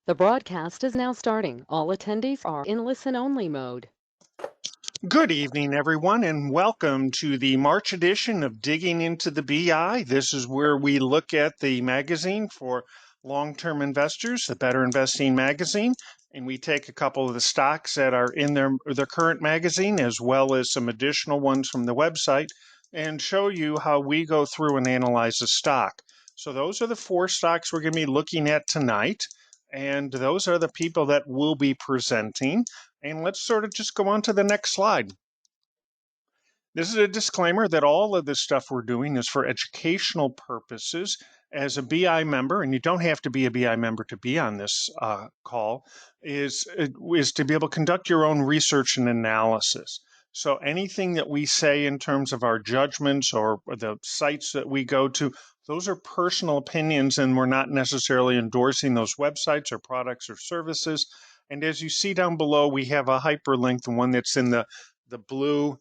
The broadcast is now starting. All attendees are in listen-only mode. Good evening, everyone, and welcome to the March edition of Digging into the BI. This is where we look at the magazine for long-term investors, the Better Investing magazine, and we take a couple of the stocks that are in their current magazine, as well as some additional ones from the website, and show you how we go through and analyze a stock. So those are the four stocks we're going to be looking at tonight, and those are the people that will be presenting. And let's sort of just go on to the next slide. This is a disclaimer that all of this stuff we're doing is for educational purposes. As a BI member, and you don't have to be a BI member to be on this call, is to be able to conduct your own research and analysis. So anything that we say in terms of our judgments or the sites that we go to, those are personal opinions, and we're not necessarily endorsing those websites or products or services. And as you see down below, we have a hyperlink, the one that's in the blue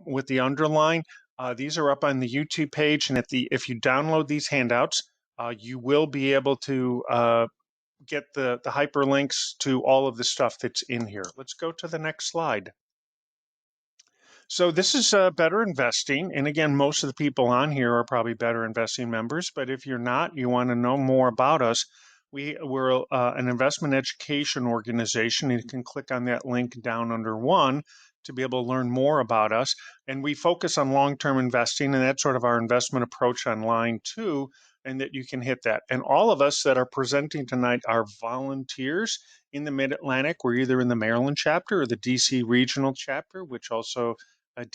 with the underline. These are up on the YouTube page, and if you download these handouts, you will be able to get the hyperlinks to all of the stuff that's in here. Let's go to the next slide. So this is Better Investing, and again, most of the people on here are probably Better Investing members, but if you're not, you want to know more about us, we're an investment education organization, and you can click on that link down under one to be able to learn more about us. And we focus on long-term investing, and that's sort of our investment approach on line 2, and that you can hit that. And all of us that are presenting tonight are volunteers in the Mid-Atlantic. We're either in the Maryland chapter or the DC regional chapter, which also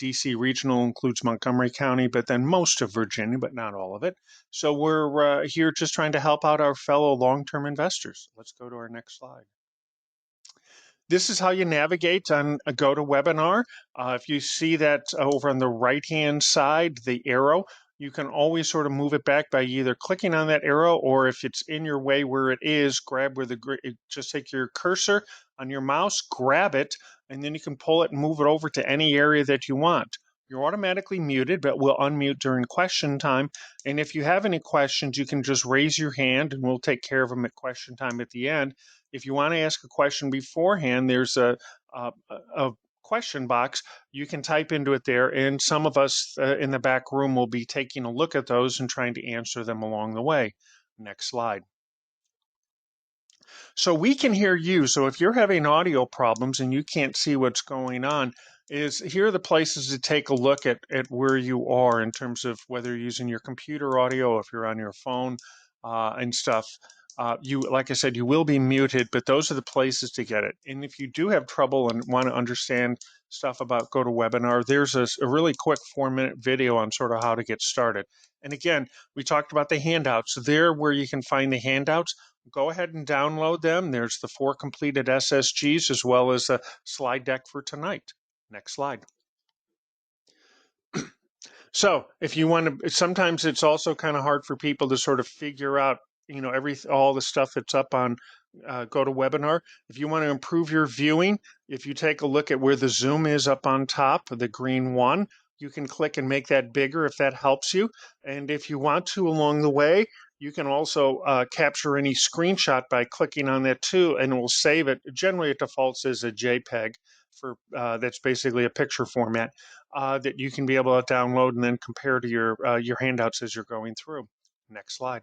DC regional includes Montgomery County, but then most of Virginia, but not all of it. So we're here just trying to help out our fellow long-term investors. Let's go to our next slide. This is how you navigate on a GoToWebinar. If you see that over on the right-hand side, the arrow, you can always sort of move it back by either clicking on that arrow, or if it's in your way where it is, grab where just take your cursor on your mouse, grab it, and then you can pull it and move it over to any area that you want. You're automatically muted, but we'll unmute during question time. And if you have any questions, you can just raise your hand and we'll take care of them at question time at the end. If you want to ask a question beforehand, there's a question box. You can type into it there, and some of us in the back room will be taking a look at those and trying to answer them along the way. Next slide. So we can hear you. So if you're having audio problems and you can't see what's going on, here are the places to take a look at where you are in terms of whether you're using your computer audio, if you're on your phone and stuff. Like I said, you will be muted, but those are the places to get it. And if you do have trouble and want to understand stuff about GoToWebinar, there's a really quick 4-minute video on sort of how to get started. And again, we talked about the handouts. There where you can find the handouts, go ahead and download them. There's the 4 completed SSGs as well as a slide deck for tonight. Next slide. So if you want to, sometimes it's also kind of hard for people to sort of figure out, all the stuff that's up on GoToWebinar. If you want to improve your viewing, if you take a look at where the zoom is up on top, the green one, you can click and make that bigger if that helps you. And if you want to along the way, you can also capture any screenshot by clicking on that too, and it will save it. Generally, it defaults as a JPEG for that's basically a picture format that you can be able to download and then compare to your handouts as you're going through. Next slide.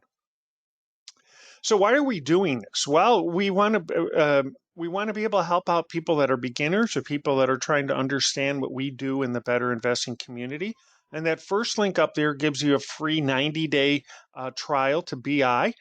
So why are we doing this? Well, we want to be able to help out people that are beginners or people that are trying to understand what we do in the Better Investing community. And that first link up there gives you a free 90-day trial to BI.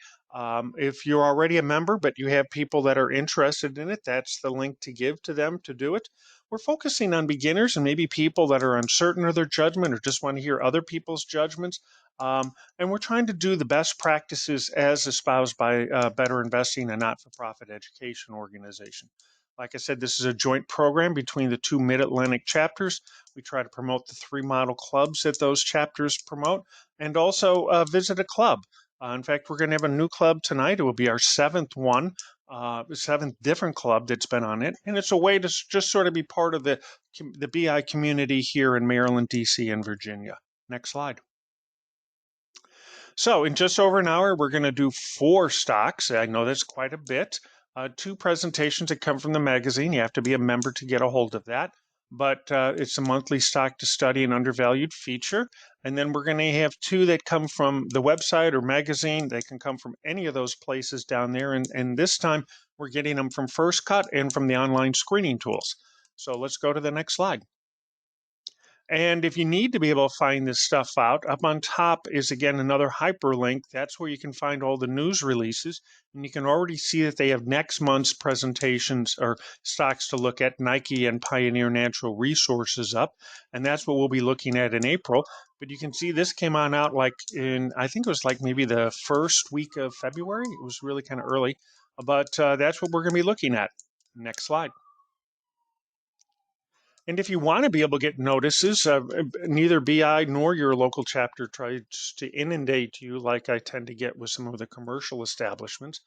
If you're already a member, but you have people that are interested in it, that's the link to give to them to do it. We're focusing on beginners and maybe people that are uncertain of their judgment or just want to hear other people's judgments. And we're trying to do the best practices as espoused by Better Investing, a not-for-profit education organization. Like I said, this is a joint program between the 2 Mid-Atlantic chapters. We try to promote the 3 model clubs that those chapters promote, and also visit a club. In fact, we're going to have a new club tonight. It will be our 7th one, the 7th different club that's been on it. And it's a way to just sort of be part of the BI community here in Maryland, DC, and Virginia. Next slide. So in just over an hour, we're going to do 4 stocks. I know that's quite a bit. two presentations that come from the magazine. You have to be a member to get a hold of that. But it's a monthly stock to study and undervalued feature. And then we're going to have two that come from the website or magazine. They can come from any of those places down there. And this time we're getting them from First Cut and from the online screening tools. So let's go to the next slide. And if you need to be able to find this stuff out, up on top is again another hyperlink. That's where you can find all the news releases. And you can already see that they have next month's presentations or stocks to look at, Nike and Pioneer Natural Resources up. And that's what we'll be looking at in April. But you can see this came on out like in, I think it was like maybe the first week of February. It was really kind of early. But that's what we're going to be looking at. Next slide. And if you want to be able to get notices, neither BI nor your local chapter tries to inundate you like I tend to get with some of the commercial establishments.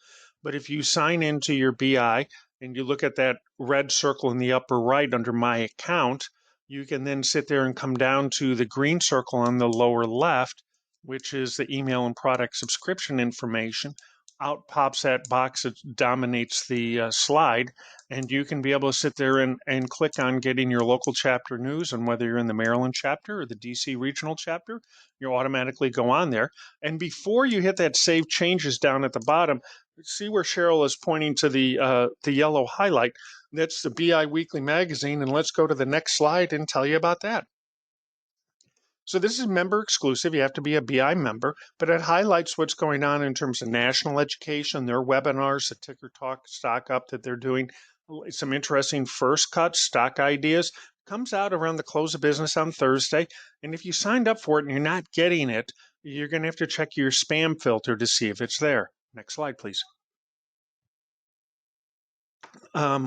But if you sign into your BI and you look at that red circle in the upper right under My Account, you can then sit there and come down to the green circle on the lower left, which is the email and product subscription information. Out pops that box that dominates the slide, and you can be able to sit there and click on getting your local chapter news. And whether you're in the Maryland chapter or the DC regional chapter, you'll automatically go on there. And before you hit that Save Changes down at the bottom, see where Cheryl is pointing to the yellow highlight. That's the BI Weekly Magazine. And let's go to the next slide and tell you about that. So this is member exclusive. You have to be a BI member, but it highlights what's going on in terms of national education, their webinars, the Ticker Talk Stock Up that they're doing, some interesting First Cut stock ideas. Comes out around the close of business on Thursday. And if you signed up for it and you're not getting it, you're going to have to check your spam filter to see if it's there. Next slide, please. Yeah,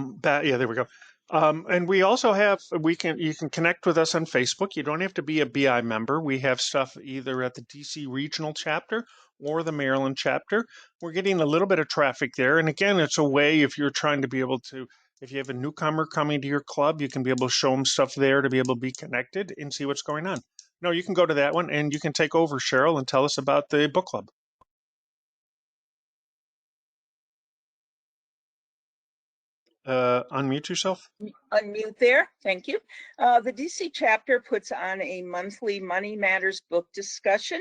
there we go. And we also have, you can connect with us on Facebook. You don't have to be a BI member. We have stuff either at the DC regional chapter or the Maryland chapter. We're getting a little bit of traffic there. And again, it's a way if you're trying to be able to, if you have a newcomer coming to your club, you can be able to show them stuff there to be able to be connected and see what's going on. No, you can go to that one and you can take over, Cheryl, and tell us about the book club. Unmute yourself. Unmute there. Thank you. The DC chapter puts on a monthly Money Matters book discussion.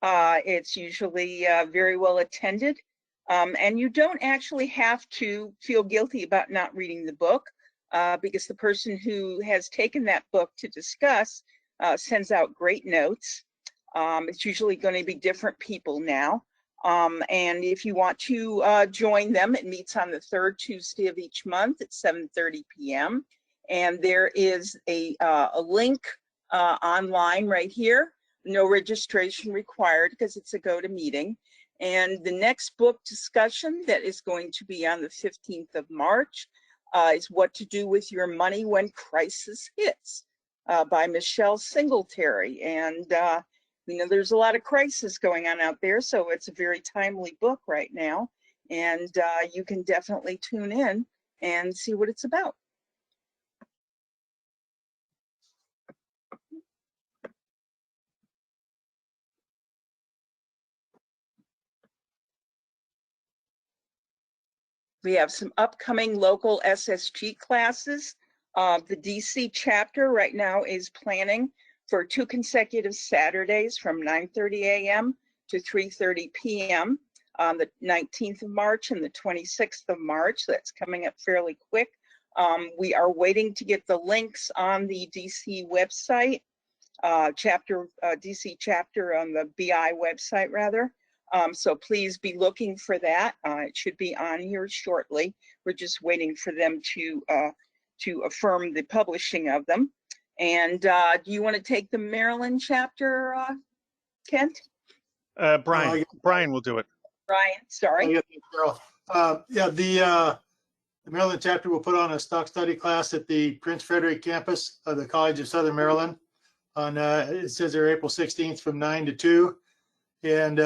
It's usually very well attended. And you don't actually have to feel guilty about not reading the book because the person who has taken that book to discuss sends out great notes. It's usually going to be different people now. And if you want to join them, it meets on the third Tuesday of each month at 7:30 p.m. And there is a link online right here. No registration required because it's a GoToMeeting. And the next book discussion that is going to be on the 15th of March is What to Do with Your Money When Crisis Hits by Michelle Singletary. And you know, there's a lot of crisis going on out there, so it's a very timely book right now. And you can definitely tune in and see what it's about. We have some upcoming local SSG classes. The DC chapter right now is planning for 2 consecutive Saturdays from 9:30 a.m. to 3:30 p.m. on the 19th of March and the 26th of March. That's coming up fairly quick. We are waiting to get the links on the DC website, DC chapter on the BI website rather. So please be looking for that. It should be on here shortly. We're just waiting for them to affirm the publishing of them. And do you want to take the Maryland chapter, Kent? Brian will do it. Brian, sorry. Yeah, the Maryland chapter will put on a stock study class at the Prince Frederick campus of the College of Southern Maryland on, it says there April 16th from 9 to 2. And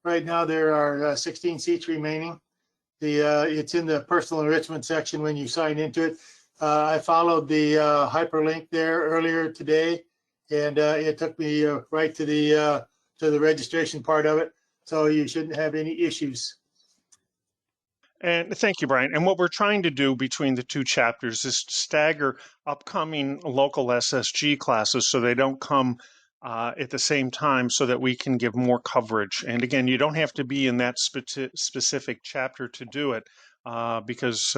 right now there are 16 seats remaining. It's in the personal enrichment section when you sign into it. I followed the hyperlink there earlier today, and it took me right to the registration part of it. So you shouldn't have any issues. And thank you, Brian. And what we're trying to do between the two chapters is stagger upcoming local SSG classes so they don't come at the same time so that we can give more coverage. And again, you don't have to be in that specific chapter to do it because,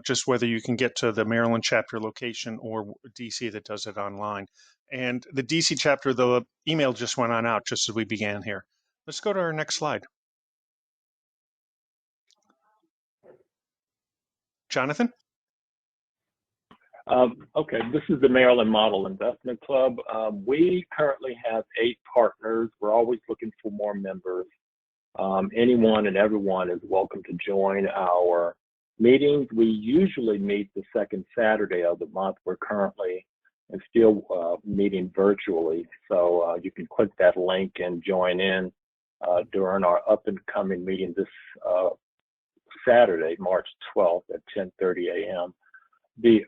just whether you can get to the Maryland chapter location or DC that does it online. And the DC chapter, the email just went on out just as we began here. Let's go to our next slide. Jonathan? Okay, this is the Maryland Model Investment Club. We currently have 8 partners. We're always looking for more members. Anyone and everyone is welcome to join our meetings. We usually meet the second Saturday of the month. We're currently and still meeting virtually, so you can click that link and join in during our up and coming meeting this Saturday, March 12th at 10:30 a.m. The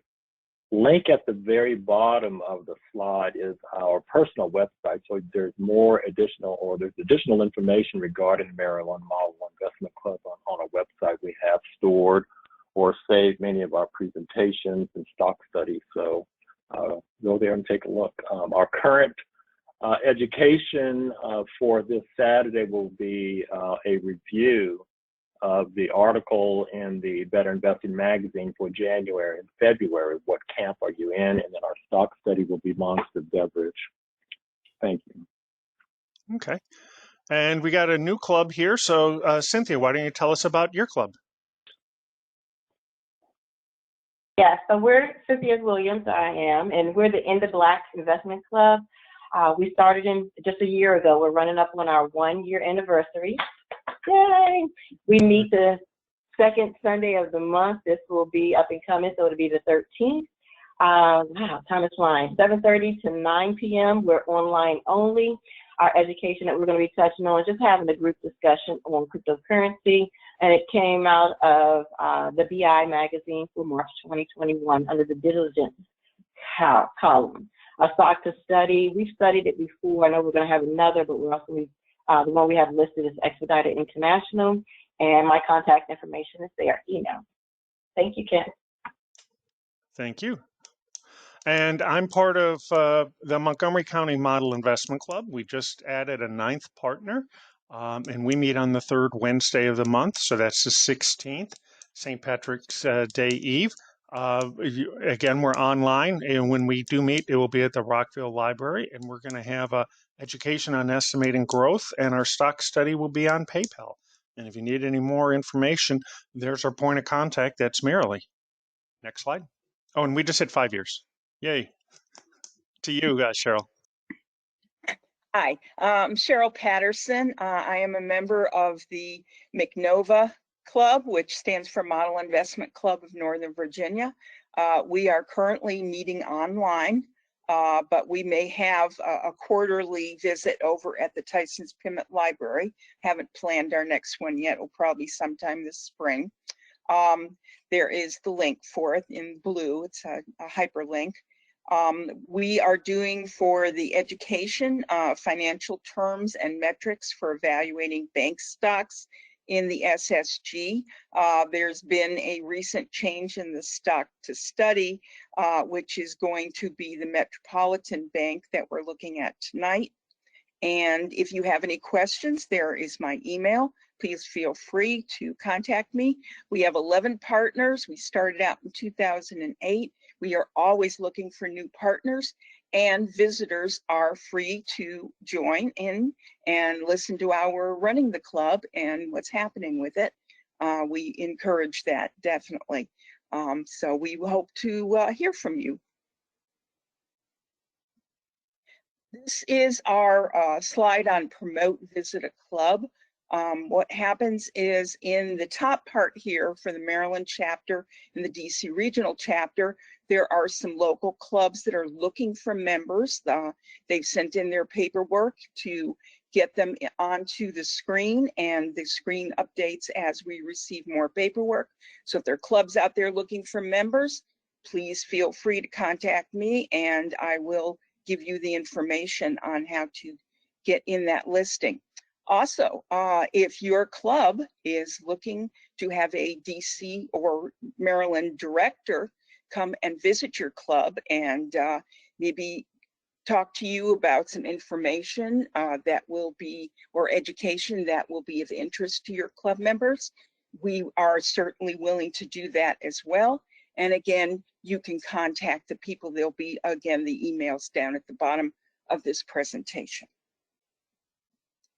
link at the very bottom of the slide is our personal website. So there's additional information regarding Maryland Model Investment Club on a website. We have stored or saved many of our presentations and stock studies. So go there and take a look. Our current education for this Saturday will be a review of the article in the Better Investing magazine for January and February. What camp are you in? And then our stock study will be Monster Beverage. Thank you. Okay. And we got a new club here. So Cynthia, why don't you tell us about your club? Yeah, so we're Cynthia Williams, I am, and we're the In the Black Investment Club. We started in just a year ago. We're running up on our 1-year anniversary. Yay! We meet the second Sunday of the month. This will be up and coming, so it'll be the 13th. Wow, time is flying. 7:30 to 9 p.m. We're online only. Our education that we're going to be touching on is just having a group discussion on cryptocurrency, and it came out of the BI magazine for March 2021 under the diligence column. A stock to study. We've studied it before. I know we're going to have another, but we're also the one we have listed is Expedited International, and my contact information is there, email. Thank you, Ken. Thank you. And I'm part of the Montgomery County Model Investment Club. We just added a 9th partner, and we meet on the 3rd Wednesday of the month. So that's the 16th, St. Patrick's Day Eve. Again, we're online, and when we do meet, it will be at the Rockville Library, and we're going to have a education on estimating growth, and our stock study will be on PayPal. And if you need any more information, there's our point of contact. That's Marilee. Next slide. Oh, and we just hit 5 years. Yay. To you, Cheryl. Hi, I'm Cheryl Patterson. I am a member of the McNova Club, which stands for Model Investment Club of Northern Virginia. We are currently meeting online, but we may have a quarterly visit over at the Tyson's Pimmet Library. Haven't planned our next one yet. It'll probably sometime this spring. There is the link for it in blue. It's a hyperlink. We are doing for the education, financial terms and metrics for evaluating bank stocks in the SSG. There's been a recent change in the stock to study, which is going to be the Metropolitan Bank that we're looking at tonight. And if you have any questions, there is my email. Please feel free to contact me. We have 11 partners. We started out in 2008. We are always looking for new partners, and visitors are free to join in and listen to our running the club and what's happening with it. We encourage that, definitely. So we hope to hear from you. This is our slide on promote, visit a club. What happens is in the top part here for the Maryland chapter and the DC regional chapter, there are some local clubs that are looking for members. They've sent in their paperwork to get them onto the screen, and the screen updates as we receive more paperwork. So if there are clubs out there looking for members, please feel free to contact me and I will give you the information on how to get in that listing. Also, if your club is looking to have a DC or Maryland director come and visit your club and maybe talk to you about some information that will be, or education that will be of interest to your club members, we are certainly willing to do that as well. And again, you can contact the people. There'll be, again, the emails down at the bottom of this presentation.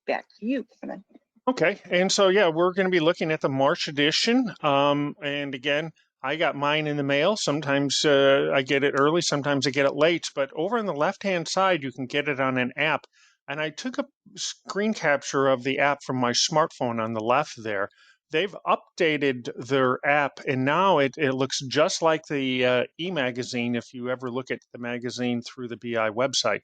Back to you, Kevin. Okay, and so yeah, we're going to be looking at the March edition. And again, I got mine in the mail. Sometimes I get it early, sometimes I get it late. But over on the left-hand side, you can get it on an app. And I took a screen capture of the app from my smartphone on the left there. They've updated their app, and now it looks just like the e-magazine if you ever look at the magazine through the BI website.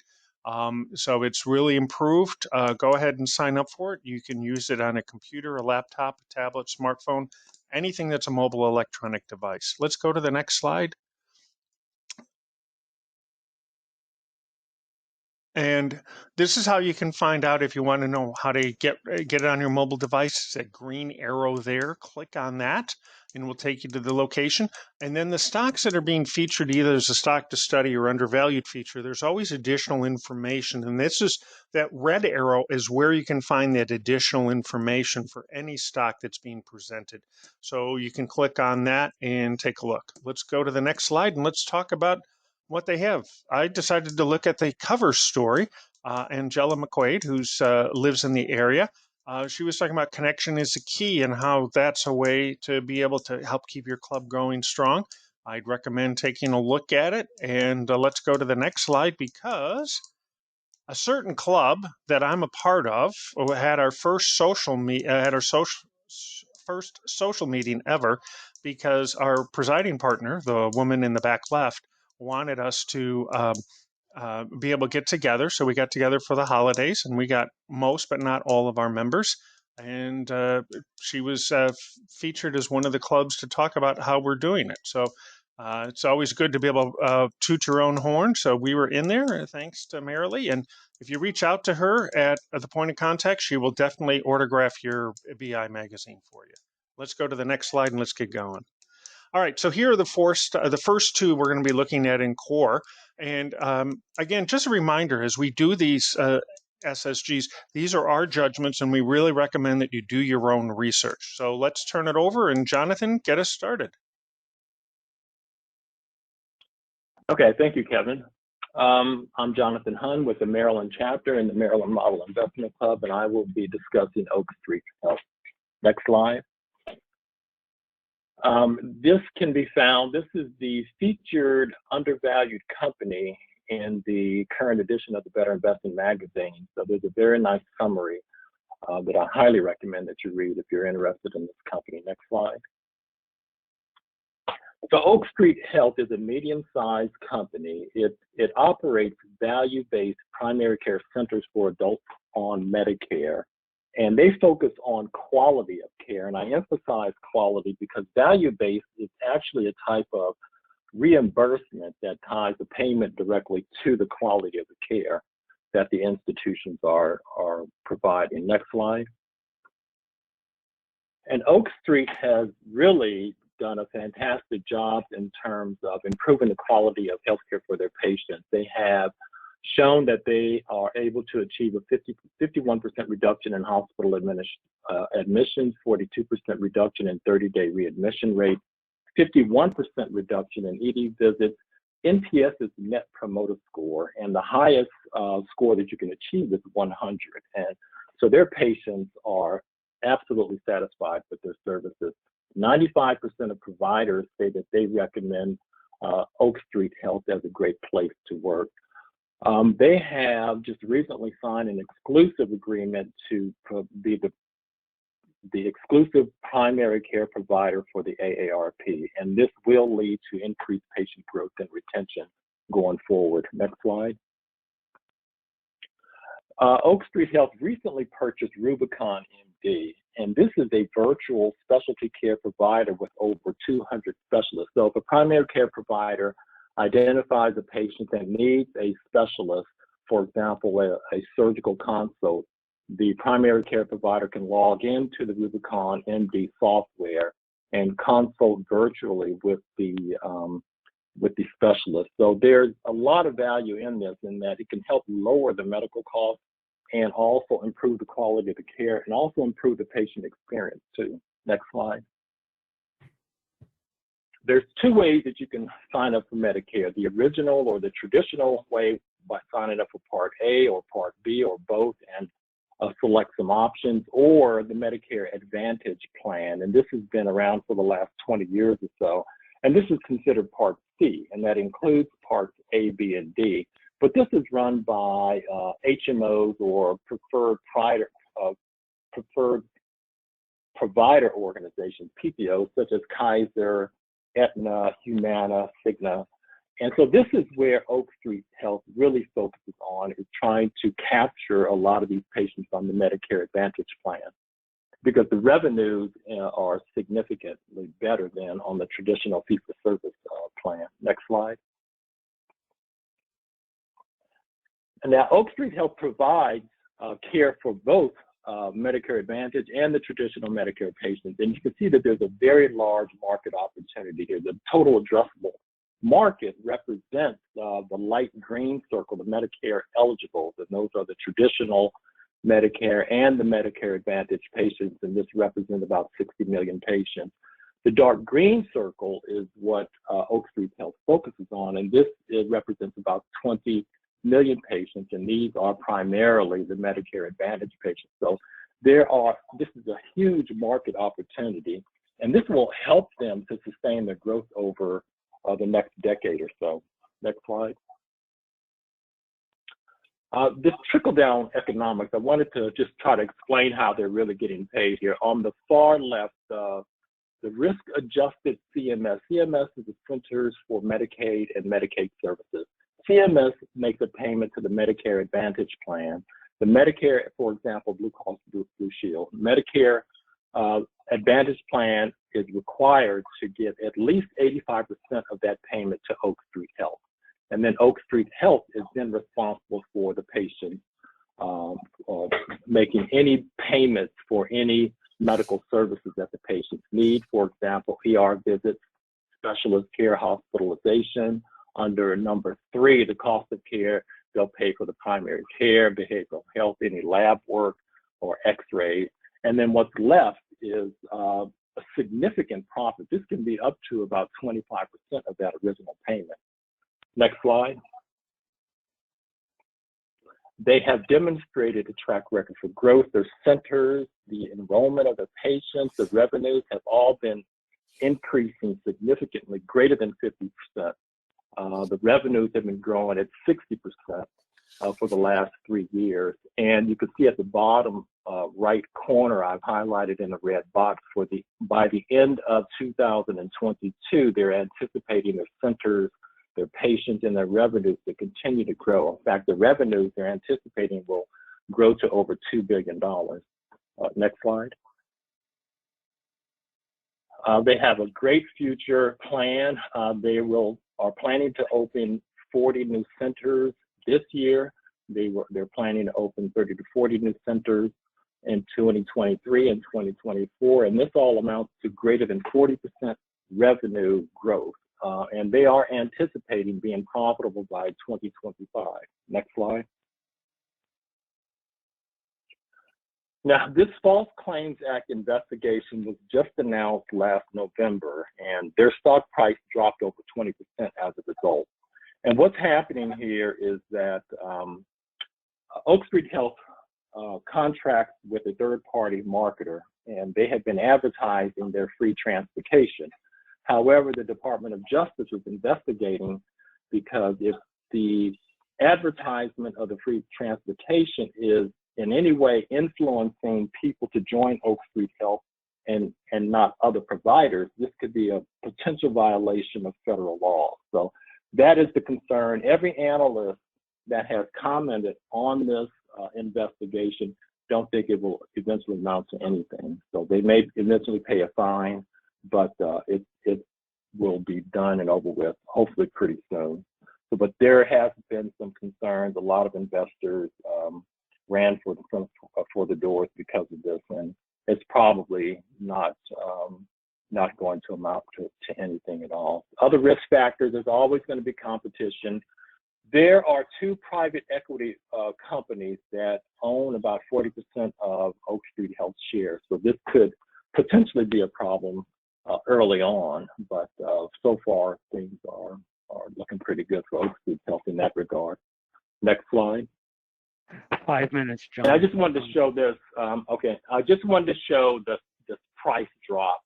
So it's really improved. Go ahead and sign up for it. You can use it on a computer, a laptop, a tablet, smartphone, anything that's a mobile electronic device. Let's go to the next slide. And this is how you can find out if you want to know how to get it on your mobile device. It's that green arrow there. Click on that and we'll take you to the location. And then the stocks that are being featured either as a stock to study or undervalued feature, there's always additional information. And this is that red arrow is where you can find that additional information for any stock that's being presented. So you can click on that and take a look. Let's go to the next slide and let's talk about what they have. I decided to look at the cover story. Angela McQuaid, who lives in the area, she was talking about connection is the key and how that's a way to be able to help keep your club going strong. I'd recommend taking a look at it. And let's go to the next slide because a certain club that I'm a part of had our first social meeting ever because our presiding partner, the woman in the back left, wanted us to be able to get together. So we got together for the holidays and we got most, but not all of our members. And she was featured as one of the clubs to talk about how we're doing it. So it's always good to be able to toot your own horn. So we were in there, thanks to Marilee. And if you reach out to her at the point of contact, she will definitely autograph your BI magazine for you. Let's go to the next slide and let's get going. All right, so here are the first two we're going to be looking at in core. And again, just a reminder, as we do these SSGs, these are our judgments, and we really recommend that you do your own research. So let's turn it over, and Jonathan, get us started. Okay, thank you, Kevin. I'm Jonathan Hunn with the Maryland chapter in the Maryland Model Investment Club, and I will be discussing Oak Street Health. Next slide. This can be found, this is the featured undervalued company in the current edition of the Better Investing magazine. So there's a very nice summary that I highly recommend that you read if you're interested in this company. Next slide. So Oak Street Health is a medium-sized company. It operates value-based primary care centers for adults on Medicare. And they focus on quality of care. And I emphasize quality because value-based is actually a type of reimbursement that ties the payment directly to the quality of the care that the institutions are providing. Next slide. And Oak Street has really done a fantastic job in terms of improving the quality of healthcare for their patients. They have shown that they are able to achieve a 51% reduction in hospital admissions, 42% reduction in 30-day readmission rate, 51% reduction in ED visits. NPS is Net Promoter Score, and the highest score that you can achieve is 100. And so their patients are absolutely satisfied with their services. 95% of providers say that they recommend Oak Street Health as a great place to work. They have just recently signed an exclusive agreement to be the exclusive primary care provider for the AARP, and this will lead to increased patient growth and retention going forward. Next slide. Oak Street Health recently purchased Rubicon MD, and this is a virtual specialty care provider with over 200 specialists. So if a primary care provider identifies a patient that needs a specialist, for example, a surgical consult, the primary care provider can log into the Rubicon MD software and consult virtually with the specialist. So there's a lot of value in this, in that it can help lower the medical costs and also improve the quality of the care and also improve the patient experience too. Next slide. There's two ways that you can sign up for Medicare: the original or the traditional way by signing up for Part A or Part B or both, and select some options, or the Medicare Advantage plan. And this has been around for the last 20 years or so. And this is considered Part C, and that includes Parts A, B, and D. But this is run by HMOs or preferred provider organizations, PPOs, such as Kaiser, Aetna, Humana, Cigna. And so this is where Oak Street Health really focuses on, is trying to capture a lot of these patients on the Medicare Advantage plan, because the revenues are significantly better than on the traditional fee-for-service plan. Next slide. And now Oak Street Health provides care for both Medicare Advantage and the traditional Medicare patients. And you can see that there's a very large market opportunity here. The total addressable market represents the light green circle, the Medicare eligibles, and those are the traditional Medicare and the Medicare Advantage patients, and this represents about 60 million patients. The dark green circle is what Oak Street Health focuses on, and this represents about 20 million patients, and these are primarily the Medicare Advantage patients. So this is a huge market opportunity, and this will help them to sustain their growth over the next decade or so. Next slide. This trickle-down economics, I wanted to just try to explain how they're really getting paid here. On the far left, the risk-adjusted CMS. CMS is the Centers for Medicaid and Medicaid Services. CMS makes a payment to the Medicare Advantage plan. The Medicare, for example, Blue Cross Blue Shield, Medicare Advantage plan is required to give at least 85% of that payment to Oak Street Health. And then Oak Street Health is then responsible for the patient making any payments for any medical services that the patients need. For example, ER visits, specialist care, hospitalization. Under number 3, the cost of care, they'll pay for the primary care, behavioral health, any lab work or x-rays. And then what's left is a significant profit. This can be up to about 25% of that original payment. Next slide. They have demonstrated a track record for growth. Their centers, the enrollment of the patients, the revenues have all been increasing significantly, greater than 50%. The revenues have been growing at 60% for the last 3 years. And you can see at the bottom right corner, I've highlighted in a red box, by the end of 2022, they're anticipating their centers, their patients, and their revenues to continue to grow. In fact, the revenues they're anticipating will grow to over $2 billion. Next slide. They have a great future plan. They are planning to open 40 new centers this year. They're planning to open 30 to 40 new centers in 2023 and 2024, and this all amounts to greater than 40% revenue growth. And they are anticipating being profitable by 2025. Next slide. Now, this False Claims Act investigation was just announced last November, and their stock price dropped over 20% as a result. And what's happening here is that Oak Street Health contracts with a third-party marketer, and they have been advertising their free transportation. However, the Department of Justice is investigating, because if the advertisement of the free transportation is in any way influencing people to join Oak Street Health and not other providers, this could be a potential violation of federal law. So that is the concern. Every analyst that has commented on this investigation don't think it will eventually amount to anything. So they may eventually pay a fine, but it will be done and over with, hopefully pretty soon. So, but there has been some concerns. A lot of investors ran for for the doors because of this, and it's probably not going to amount to anything at all. Other risk factors, there's always going to be competition. There are two private equity companies that own about 40% of Oak Street Health shares. So this could potentially be a problem early on, but so far things are looking pretty good for Oak Street Health in that regard. Next slide. 5 minutes, John. And I just wanted to show this. Okay, I just wanted to show this price drop.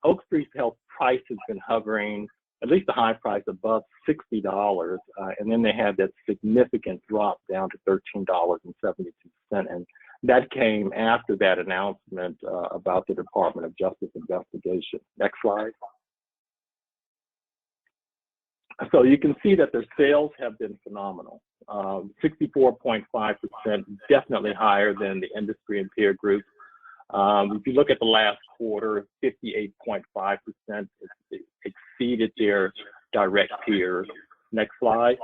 Oak Street Health price has been hovering, at least the high price, above $60, and then they had that significant drop down to $13.72, and that came after that announcement about the Department of Justice investigation. Next slide. So you can see that their sales have been phenomenal. 64.5%, definitely higher than the industry and peer group. If you look at the last quarter, 58.5% exceeded their direct peers. Next slide.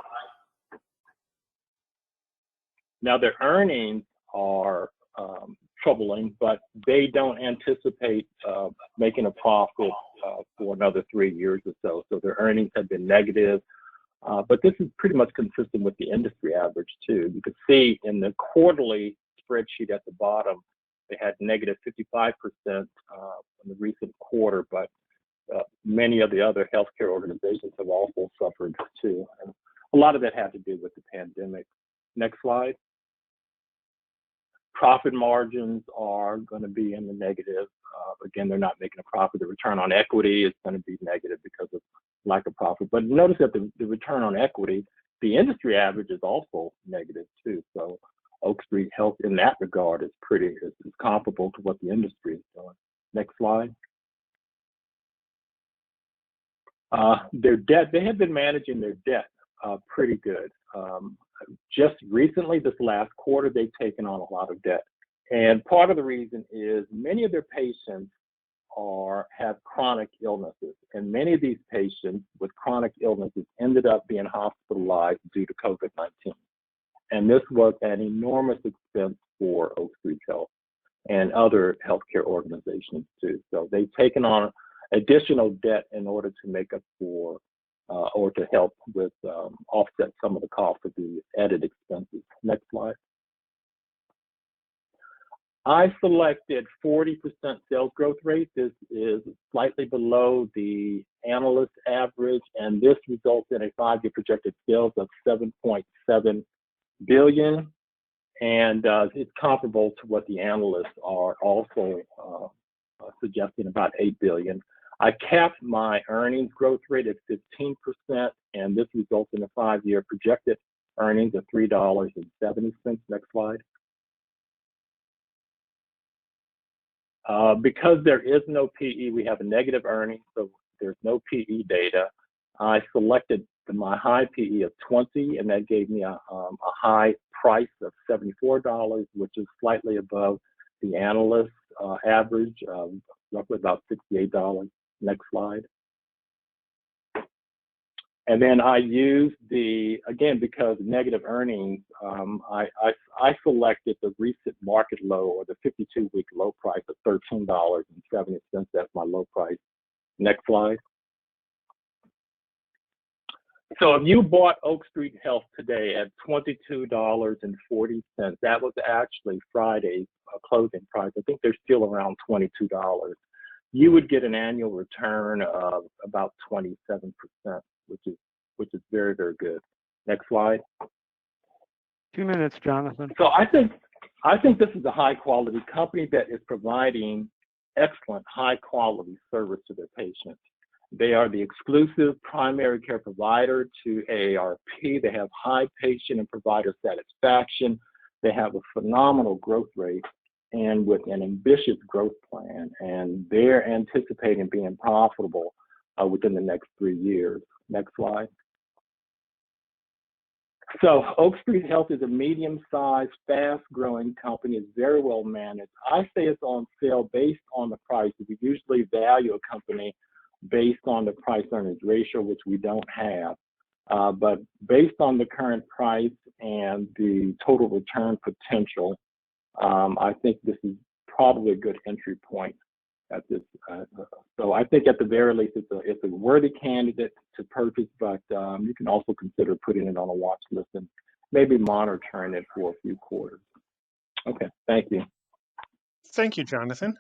Now their earnings are troubling, but they don't anticipate making a profit for another 3 years or so. So their earnings have been negative, but this is pretty much consistent with the industry average too. You can see in the quarterly spreadsheet at the bottom, they had negative 55% in the recent quarter, but many of the other healthcare organizations have also suffered too. And a lot of that had to do with the pandemic. Next slide. Profit margins are going to be in the negative. Again, they're not making a profit. The return on equity is going to be negative because of lack of profit. But notice that the return on equity, the industry average is also negative too. So Oak Street Health in that regard is comparable to what the industry is doing. Next slide. Their debt, they have been managing their debt pretty good. Just recently, this last quarter, they've taken on a lot of debt. And part of the reason is many of their patients have chronic illnesses. And many of these patients with chronic illnesses ended up being hospitalized due to COVID-19. And this was an enormous expense for Oak Street Health and other healthcare organizations too. So they've taken on additional debt in order to make up for or to help with offset some of the cost of the added expenses. Next slide. I selected 40% sales growth rate. This is slightly below the analyst average, and this results in a 5-year projected sales of $7.7 billion, and it's comparable to what the analysts are also suggesting, about $8 billion. I capped my earnings growth rate at 15%, and this results in a 5-year projected earnings of $3.70. Next slide. Because there is no PE, we have a negative earnings, so there's no PE data. I selected my high PE of 20, and that gave me a high price of $74, which is slightly above the analyst average, roughly about $68. Next slide. And then I used again, because negative earnings, I selected the recent market low, or the 52-week low price of $13.70. That's my low price. Next slide. So if you bought Oak Street Health today at $22.40, that was actually Friday's closing price. I think they're still around $22. You would get an annual return of about 27%, which is very, very good. Next slide. 2 minutes, Jonathan. So I think this is a high quality company that is providing excellent high quality service to their patients. They are the exclusive primary care provider to AARP. They have high patient and provider satisfaction. They have a phenomenal growth rate and with an ambitious growth plan, and they're anticipating being profitable within the next 3 years. Next slide. So Oak Street Health is a medium-sized, fast-growing company. It's very well managed. I say it's on sale based on the price. We usually value a company based on the price-earnings ratio, which we don't have. But based on the current price and the total return potential, I think this is probably a good entry point at this. So I think at the very least, it's a worthy candidate to purchase, but you can also consider putting it on a watch list and maybe monitoring it for a few quarters. Okay, thank you. Thank you, Jonathan.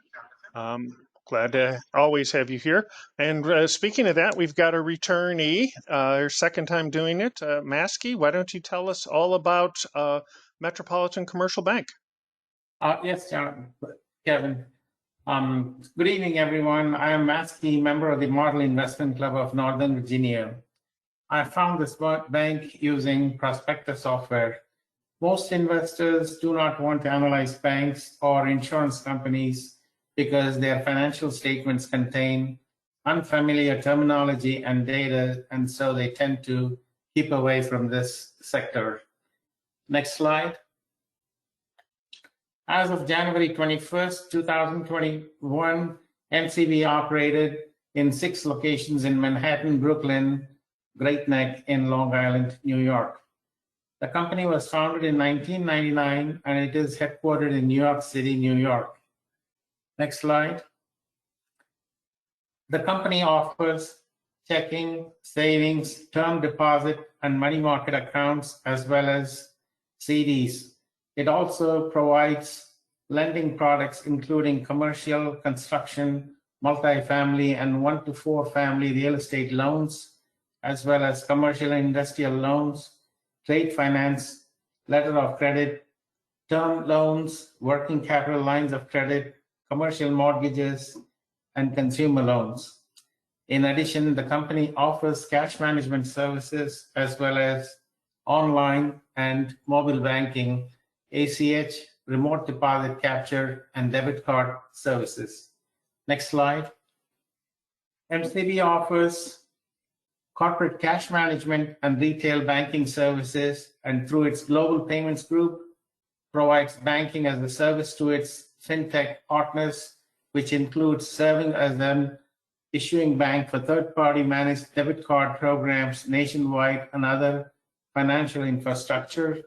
Glad to always have you here. And speaking of that, we've got a returnee, her second time doing it. Maskey, why don't you tell us all about Metropolitan Commercial Bank? Yes, Kevin. Good evening, everyone. I am Maskey, member of the Model Investment Club of Northern Virginia. I found this bank using prospector software. Most investors do not want to analyze banks or insurance companies because their financial statements contain unfamiliar terminology and data, and so they tend to keep away from this sector. Next slide. As of January 21st, 2021, MCB operated in 6 locations in Manhattan, Brooklyn, Great Neck, in Long Island, New York. The company was founded in 1999, and it is headquartered in New York City, New York. Next slide. The company offers checking, savings, term deposit, and money market accounts, as well as CDs. It also provides lending products, including commercial, construction, multifamily, and 1 to 4 family real estate loans, as well as commercial and industrial loans, trade finance, letter of credit, term loans, working capital lines of credit, commercial mortgages, and consumer loans. In addition, the company offers cash management services as well as online and mobile banking, ACH, remote deposit capture, and debit card services. Next slide. MCB offers corporate cash management and retail banking services, and through its global payments group, provides banking as a service to its fintech partners, which includes serving as an issuing bank for third-party managed debit card programs nationwide and other financial infrastructure,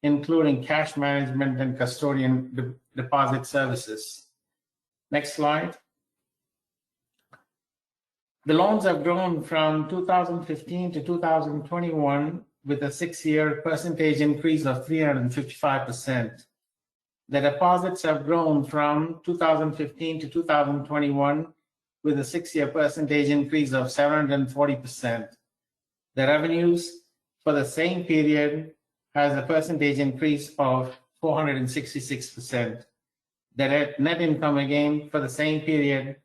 including cash management and custodian deposit services. Next slide. The loans have grown from 2015 to 2021 with a 6-year percentage increase of 355%. The deposits have grown from 2015 to 2021 with a 6-year percentage increase of 740%. The revenues for the same period has a percentage increase of 466%. The net income again for the same period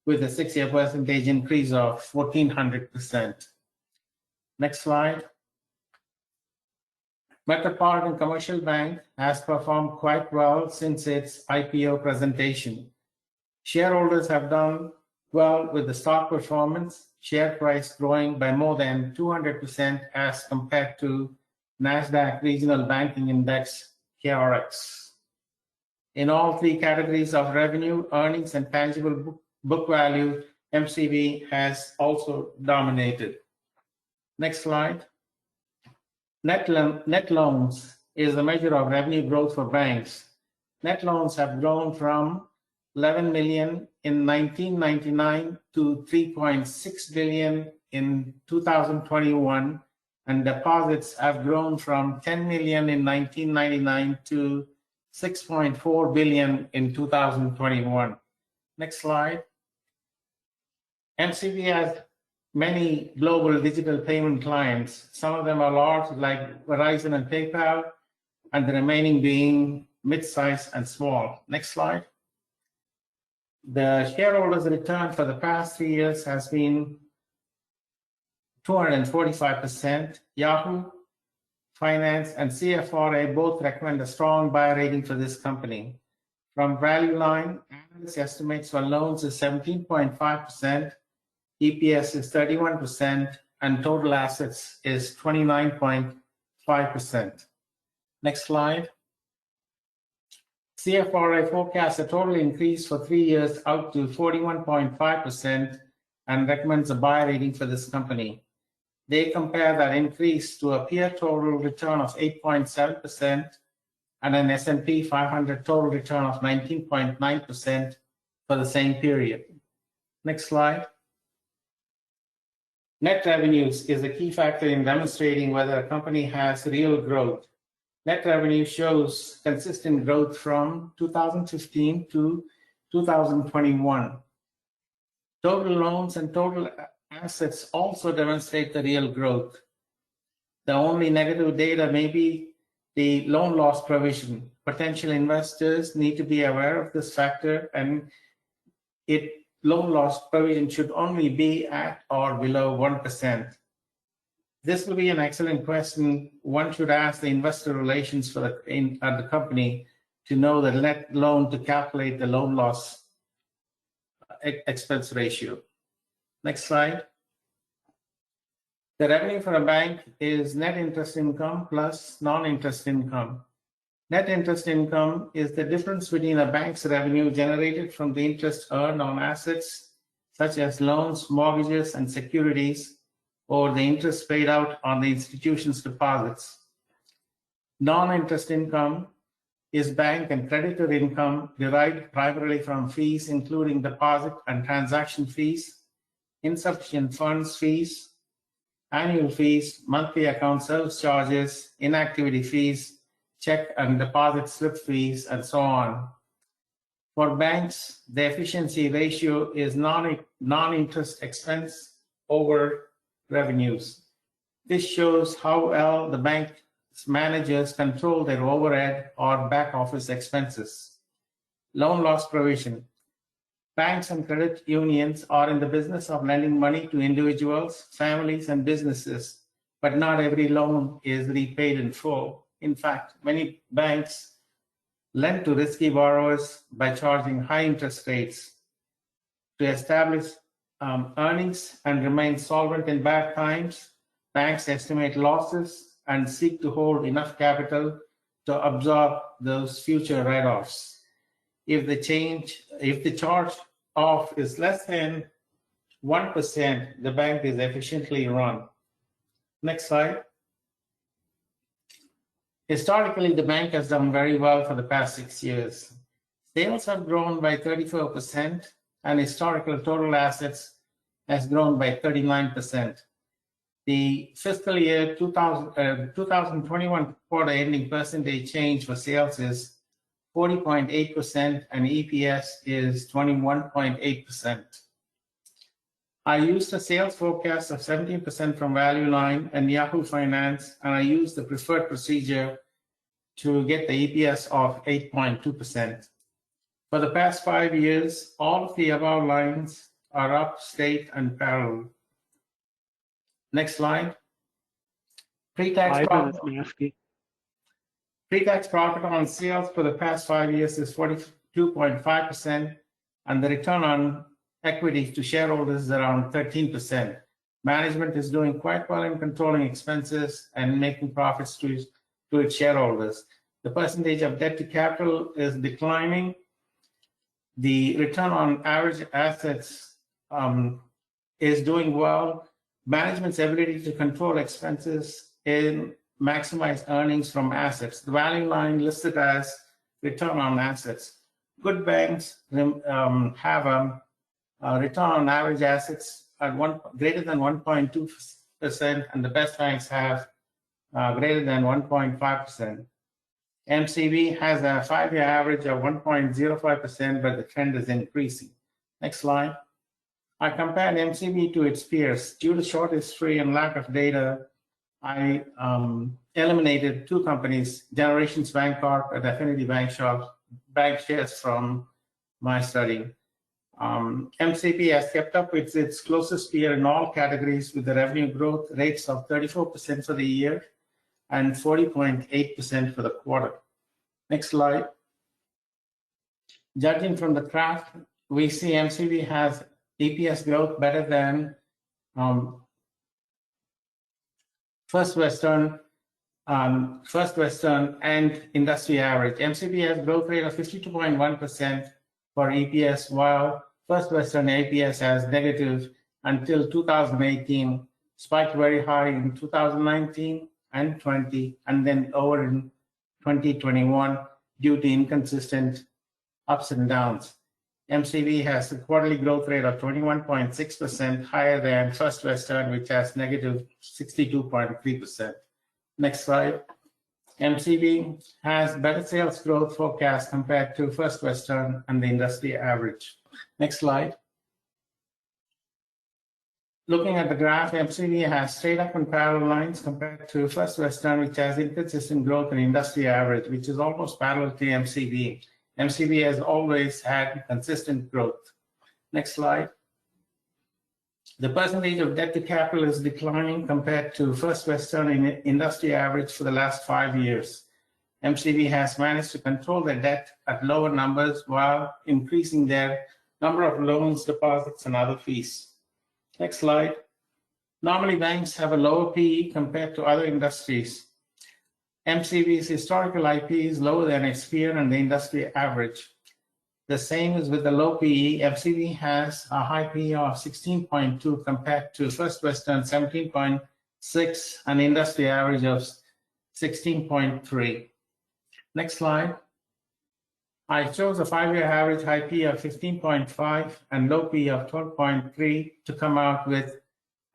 with a 6-year percentage increase of 1400%. Next slide. Metropolitan Commercial Bank has performed quite well since its IPO presentation. Shareholders have done well with the stock performance, share price growing by more than 200% as compared to NASDAQ Regional Banking Index, KRX. In all 3 categories of revenue, earnings, and tangible book value, MCB has also dominated. Next slide. Net loans is a measure of revenue growth for banks. Net loans have grown from 11 million in 1999 to 3.6 billion in 2021, and deposits have grown from 10 million in 1999 to 6.4 billion in 2021. Next slide. MCB has many global digital payment clients. Some of them are large, like Verizon and PayPal, and the remaining being mid-size and small. Next slide. The shareholders' return for the past 3 years has been 245%. Yahoo Finance and CFRA both recommend a strong buy rating for this company. From Value Line, analyst estimates for loans is 17.5%, EPS is 31%, and total assets is 29.5%. Next slide. CFRA forecasts a total increase for 3 years out to 41.5% and recommends a buy rating for this company. They compare that increase to a peer total return of 8.7% and an S&P 500 total return of 19.9% for the same period. Next slide. Net revenues is a key factor in demonstrating whether a company has real growth. Net revenue shows consistent growth from 2015 to 2021. Total loans and total assets also demonstrate the real growth. The only negative data may be the loan loss provision. Potential investors need to be aware of this factor, and loan loss provision should only be at or below 1%. This will be an excellent question one should ask the investor relations at the company to know the net loan to calculate the loan loss expense ratio. Next slide. The revenue for a bank is net interest income plus non-interest income. Net interest income is the difference between a bank's revenue generated from the interest earned on assets such as loans, mortgages, and securities, or the interest paid out on the institution's deposits. Non-interest income is bank and creditor income derived primarily from fees, including deposit and transaction fees, insufficient funds fees, annual fees, monthly account service charges, inactivity fees, check and deposit slip fees, and so on. For banks, the efficiency ratio is non-interest expense over revenues. This shows how well the bank's managers control their overhead or back office expenses. Loan loss provision. Banks and credit unions are in the business of lending money to individuals, families, and businesses, but not every loan is repaid in full. In fact, many banks lend to risky borrowers by charging high interest rates. To establish earnings and remain solvent in bad times, banks estimate losses and seek to hold enough capital to absorb those future write-offs. If the charge off is less than 1%, the bank is efficiently run. Next slide. Historically, the bank has done very well for the past 6 years. Sales have grown by 34%, and historical total assets has grown by 39%. The fiscal year 2021 quarter ending percentage change for sales is 40.8%, and EPS is 21.8%. I used a sales forecast of 17% from Value Line and Yahoo Finance, and I used the preferred procedure to get the EPS of 8.2%. For the past 5 years, all of the above lines are up, straight, and parallel. Next slide. Pre-tax profit. Pre-tax profit on sales for the past 5 years is 42.5%, and the return on equity to shareholders is around 13%. Management is doing quite well in controlling expenses and making profits to its shareholders. The percentage of debt to capital is declining. The return on average assets is doing well. Management's ability to control expenses and maximize earnings from assets. The Value Line listed as return on assets. Good banks have a return on average assets at greater than 1.2%, and the best banks have greater than 1.5%. MCB has a 5-year average of 1.05%, but the trend is increasing. Next slide. I compared MCB to its peers. Due to short history and lack of data, I eliminated 2 companies, Generations Bank Corp and Affinity Bank shares from my study. MCB has kept up with its closest peer in all categories with the revenue growth rates of 34% for the year and 40.8% for the quarter. Next slide. Judging from the graph, we see MCB has EPS growth better than First Western and industry average. MCB has growth rate of 52.1% for EPS, while First Western EPS has negative until 2018, spiked very high in 2019 and 20, and then over in 2021 due to inconsistent ups and downs. MCV has a quarterly growth rate of 21.6%, higher than First Western, which has negative 62.3%. Next slide. MCV has better sales growth forecast compared to First Western and the industry average. Next slide. Looking at the graph, MCV has straight up and parallel lines compared to First Western, which has inconsistent growth and industry average, which is almost parallel to MCV. MCV has always had consistent growth. Next slide. The percentage of debt to capital is declining compared to First Western and industry average for the last 5 years. MCV has managed to control their debt at lower numbers while increasing their number of loans, deposits, and other fees. Next slide. Normally, banks have a lower PE compared to other industries. MCV's historical IP is lower than its peer and the industry average. The same is with the low PE. MCV has a high PE of 16.2 compared to First Western 17.6 and industry average of 16.3. Next slide. I chose a 5-year average high PE of 15.5 and low PE of 12.3 to come out with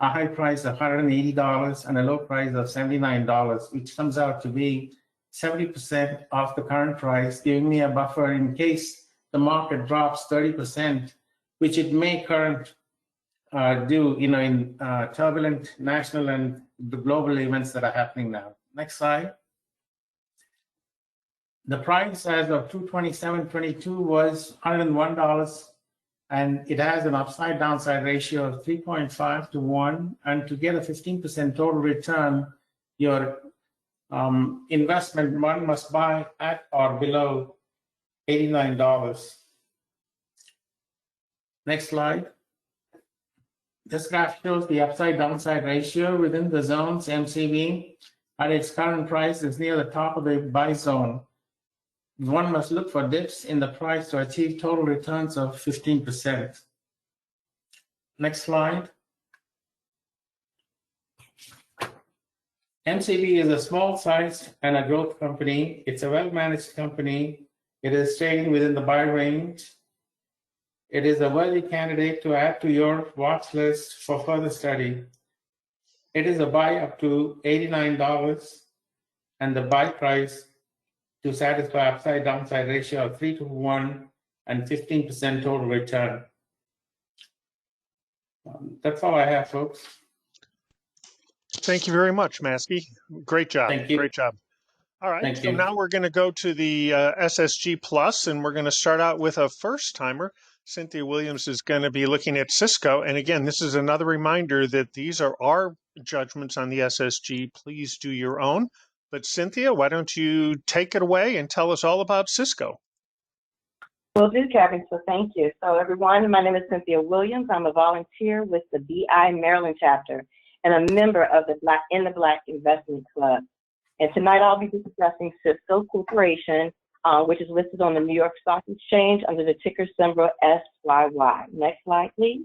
a high price of $180 and a low price of $79, which comes out to be 70% of the current price, giving me a buffer in case the market drops 30%, which it may current do, in turbulent national and the global events that are happening now. Next slide. The price as of 2/27/22 was $101, and it has an upside downside ratio of 3.5 to 1. And to get a 15% total return, your investment one must buy at or below $89. Next slide. This graph shows the upside downside ratio within the zones. MCV at its current price is near the top of the buy zone. One must look for dips in the price to achieve total returns of 15%. Next slide. MCV is a small sized and a growth company. It's a well-managed company. It is trading within the buy range. It is a worthy candidate to add to your watch list for further study. It is a buy up to $89 and the buy price to satisfy upside downside ratio of 3 to 1 and 15% total return. That's all I have, folks. Thank you very much, Maskey. Great job. Thank you. Great job. All right. Thank So you. now we're going to go to the SSG Plus, and we're going to start out with a first timer. Cynthia Williams is going to be looking at Sysco. And again, this is another reminder that these are our judgments on the SSG. Please do your own. But Cynthia, why don't you take it away and tell us all about Sysco? Will do, Kevin. So thank you. So everyone, my name is Cynthia Williams. I'm a volunteer with the BI Maryland chapter and a member of the Black Investment Club. And tonight I'll be discussing Sysco Corporation, which is listed on the New York Stock Exchange under the ticker symbol SYY. Next slide, please.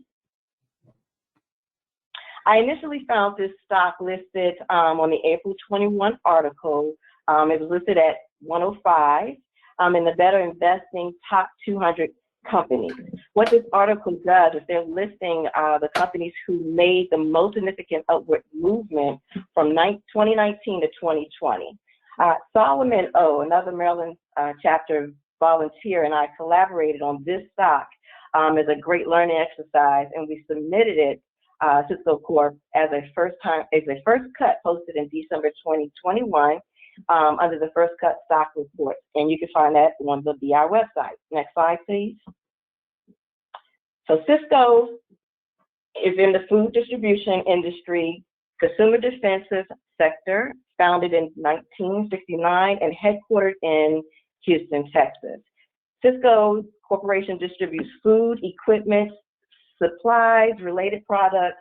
I initially found this stock listed on the April 21 article. It was listed at 105 in the Better Investing Top 200 Companies. What this article does is they're listing the companies who made the most significant upward movement from 2019 to 2020. Solomon O, another Maryland chapter volunteer, and I collaborated on this stock as a great learning exercise, and we submitted it Sysco Corp as a first cut posted in December 2021 under the first cut stock report. And you can find that on the BI website. Next slide, please. So Sysco is in the food distribution industry, consumer defensive sector, founded in 1969 and headquartered in Houston, Texas. Sysco Corporation distributes food, equipment, supplies, related products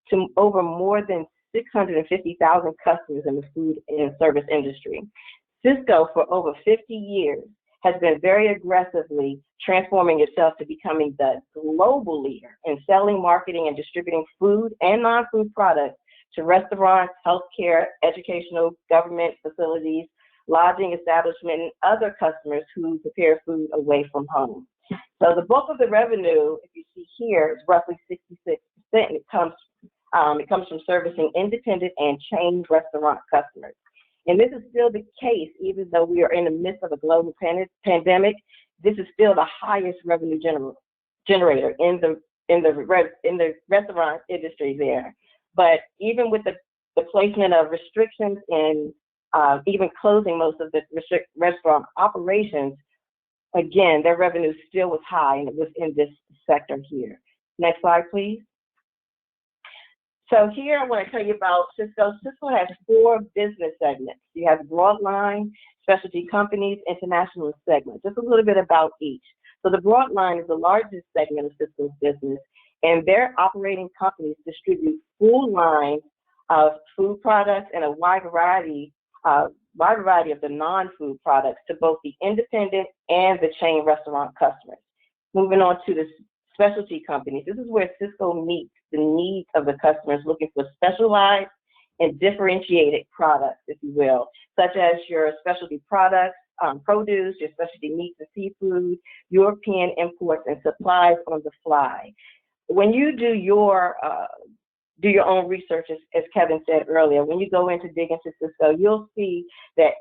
to over more than 650,000 customers in the food and service industry. Sysco, for over 50 years, has been very aggressively transforming itself to becoming the global leader in selling, marketing, and distributing food and non-food products to restaurants, healthcare, educational, government facilities, lodging establishment, and other customers who prepare food away from home. So the bulk of the revenue, if you see here, is roughly 66%, and it comes from servicing independent and chain restaurant customers. And this is still the case, even though we are in the midst of a global pandemic. This is still the highest revenue generator in the restaurant industry there. But even with the placement of restrictions and even closing most of the restaurant operations, again, their revenue still was high, and it was in this sector here. Next slide, please. So here I want to tell you about Sysco. Sysco has 4 business segments. You have broadline, specialty companies, international segments. Just a little bit about each. So the broadline is the largest segment of Sysco's business, and their operating companies distribute full lines of food products and a wide variety of the non-food products to both the independent and the chain restaurant customers. Moving on to the specialty companies, this is where Sysco meets the needs of the customers looking for specialized and differentiated products, if you will, such as your specialty products, produce, your specialty meats and seafood, European imports, and supplies on the fly. When you do your own research, as Kevin said earlier, when you go in to dig into Sysco, you'll see that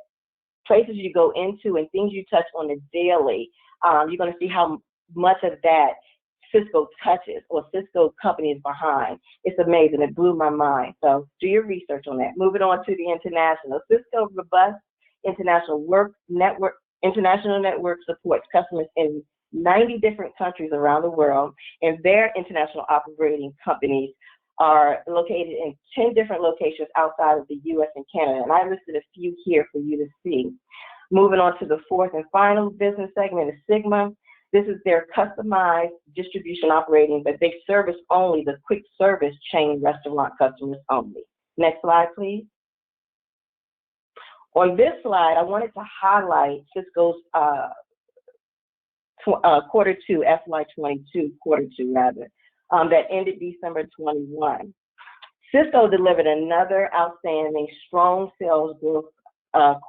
places you go into and things you touch on a daily, you're going to see how much of that Sysco touches or Sysco company is behind. It's amazing. It blew my mind. So do your research on that. Moving on to the international. Sysco robust international network supports customers in 90 different countries around the world, and their international operating companies are located in 10 different locations outside of the U.S. and Canada. And I listed a few here for you to see. Moving on to the 4th and final business segment is Sigma. This is their customized distribution operating, but they service only the quick service chain restaurant customers only. Next slide, please. On this slide, I wanted to highlight Sysco's quarter 2, FY22, quarter 2 rather, that ended December 21. Sysco delivered another outstanding strong sales growth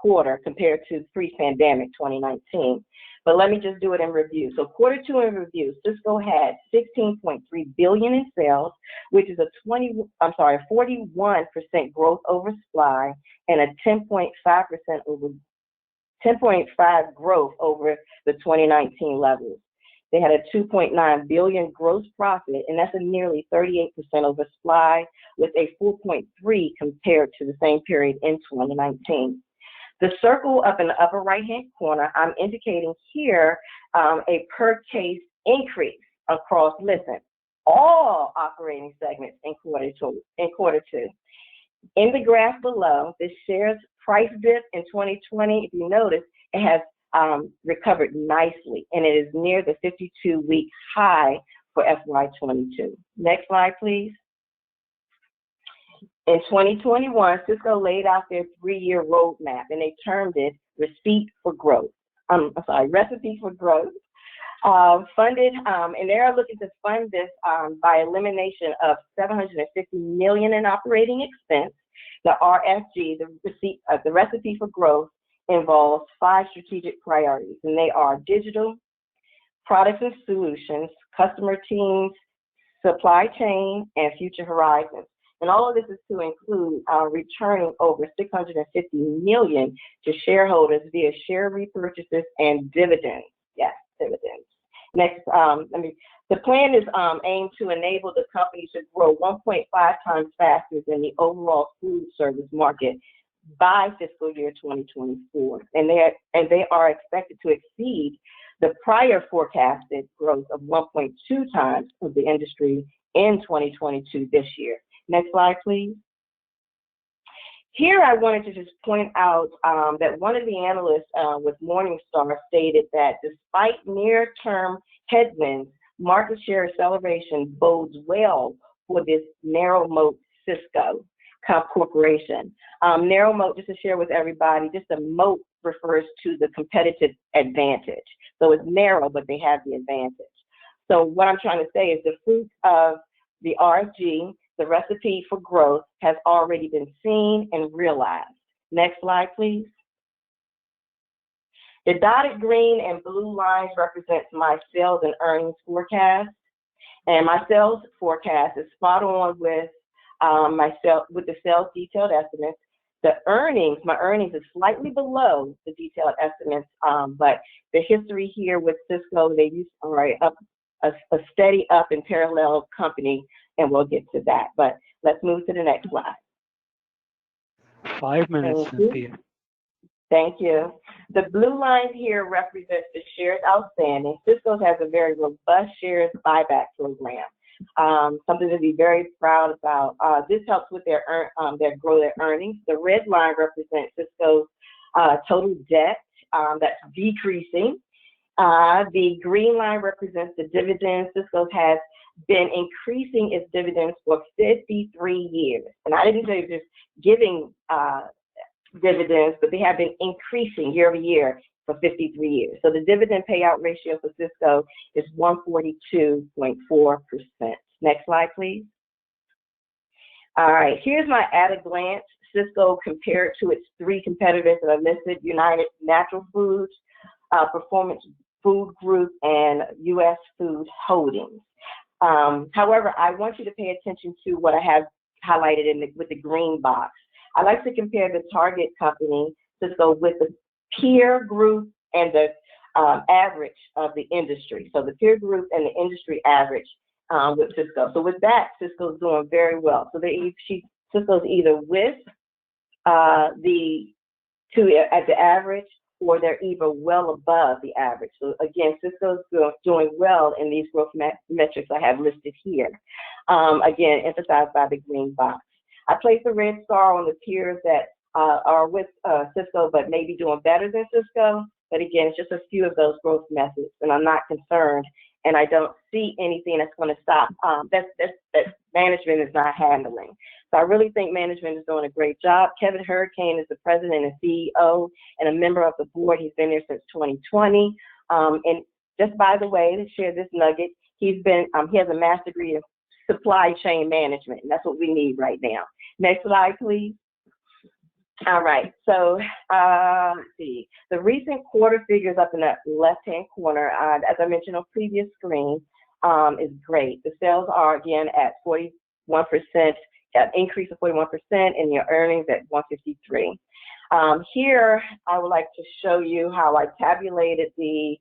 quarter compared to pre-pandemic 2019. But let me just do it in review. So quarter 2 in review, Sysco had $16.3 billion in sales, which is a 41% growth over supply and a 10.5% growth over the 2019 levels. They had a $2.9 billion gross profit, and that's a nearly 38% over supply, with a 4.3 compared to the same period in 2019. The circle up in the upper right-hand corner, I'm indicating here a per case increase across, listen, all operating segments in quarter two. In the graph below, this shares price dip in 2020. If you notice, it has recovered nicely, and it is near the 52-week high for FY22. Next slide, please. In 2021, Sysco laid out their 3-year roadmap, and they termed it Recipe for Growth. Funded, and they are looking to fund this by elimination of $750 million in operating expense. The RFG, the Recipe for Growth, involves 5 strategic priorities, and they are digital, products and solutions, customer teams, supply chain, and future horizons. And all of this is to include returning over $650 million to shareholders via share repurchases and dividends. Yes, dividends. Next, the plan is aimed to enable the company to grow 1.5 times faster than the overall food service market by fiscal year 2024. And they are expected to exceed the prior forecasted growth of 1.2 times of the industry in 2022 this year. Next slide, please. Here I wanted to just point out that one of the analysts with Morningstar stated that despite near-term headwinds, market share acceleration bodes well for this narrow moat Sysco Corporation. Narrow moat, just to share with everybody, just a moat refers to the competitive advantage. So it's narrow, but they have the advantage. So what I'm trying to say is the fruit of the RFG, the Recipe for Growth, has already been seen and realized. Next slide, please. The dotted green and blue lines represents my sales and earnings forecast. And my sales forecast is spot on with the sales detailed estimates. My earnings is slightly below the detailed estimates, but the history here with Sysco, they are a steady up and parallel company, and we'll get to that. But let's move to the next slide. 5 minutes, Thank you. Cynthia. Thank you. The blue line here represents the shares outstanding. Sysco has a very robust shares buyback program, something to be very proud about. This helps with their grow their earnings. The red line represents Sysco's total debt that's decreasing. The green line represents the dividends. Sysco has been increasing its dividends for 53 years. And I didn't say just giving dividends, but they have been increasing year over year for 53 years. So the dividend payout ratio for Sysco is 142.4%. Next slide, please. All right, here's my at a glance Sysco compared to its three competitors that are listed: United Natural Foods, Performance Food Group, and U.S. Food Holdings. However, I want you to pay attention to what I have highlighted with the green box. I like to compare the target company, Sysco, with the peer group and the average of the industry. So the peer group and the industry average with Sysco. So with that, Sysco's doing very well. So Sysco's either with at the average, or they're even well above the average. So again, Sysco's doing well in these growth metrics I have listed here. Again, emphasized by the green box. I place a red star on the peers that are with Sysco, but maybe doing better than Sysco. But again, it's just a few of those growth methods, and I'm not concerned, and I don't see anything that's going to stop that management is not handling. So I really think management is doing a great job. Kevin Hurricane is the president and CEO and a member of the board. He's been there since 2020. And just by the way, to share this nugget, he has a master's degree in supply chain management, and that's what we need right now. Next slide, please. All right, so let's see. The recent quarter figures up in the left-hand corner, as I mentioned on previous screen, is great. The sales are again at 41%, an increase of 41%, and your earnings at 153. Here, I would like to show you how I tabulated the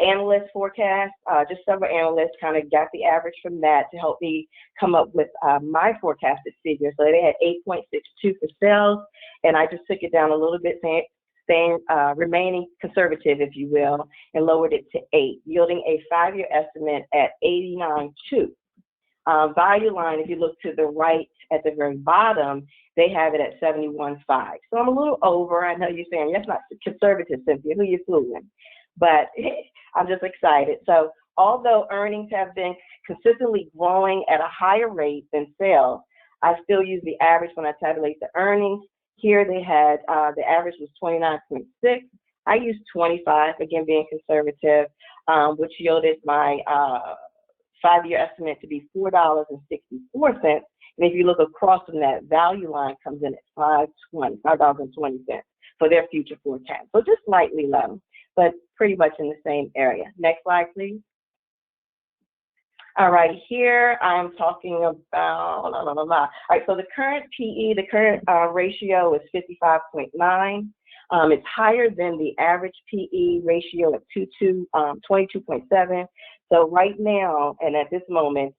analyst forecast. Just several analysts kind of got the average from that to help me come up with my forecasted figure. So they had 8.62 for sales, and I just took it down a little bit, saying remaining conservative, if you will, and lowered it to 8, yielding a 5-year estimate at 89.2. Value line, if you look to the right at the very bottom, they have it at 71.5. So I'm a little over. I know you're saying that's not conservative, Cynthia. Who you fooling? But I'm just excited. So although earnings have been consistently growing at a higher rate than sales, I still use the average when I tabulate the earnings. Here they had, the average was 29.6. I used 25, again, being conservative, which yielded my 5-year estimate to be $4.64. And if you look across from that, value line comes in at $5.20 for their future forecast. So just slightly low, but pretty much in the same area. Next slide, please. All right, here I'm talking about, All right, so the current PE, the current ratio is 55.9. It's higher than the average PE ratio at 22.7. So right now, and at this moment,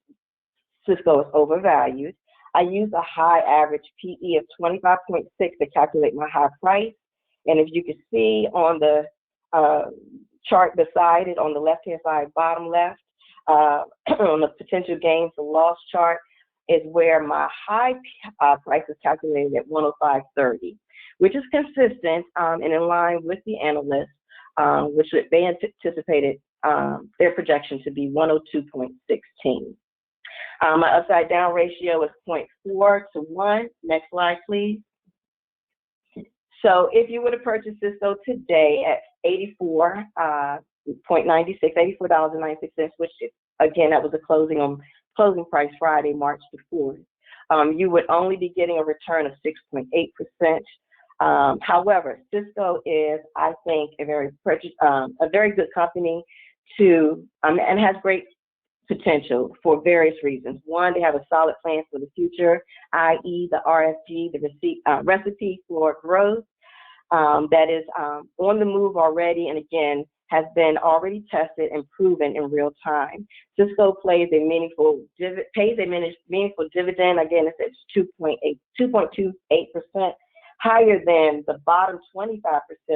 Sysco is overvalued. I use a high average PE of 25.6 to calculate my high price. And if you can see on the chart beside it, on the left-hand side, bottom left, on the potential gains and loss chart, is where my high price is calculated at 105.30, which is consistent and in line with the analysts, which they anticipated their projection to be 102.16. My upside down ratio is 0.4 to 1. Next slide, please. So if you were to purchase Sysco today at $84.96, which again, that was the closing price Friday, March the 4th. You would only be getting a return of 6.8%. However, Sysco is, I think, a very good company and has great potential for various reasons. One, they have a solid plan for the future, i.e. the RFG, the recipe for growth that is on the move already, and again, has been already tested and proven in real time. Sysco pays a meaningful dividend. Again, it's 2.28%, higher than the bottom 25%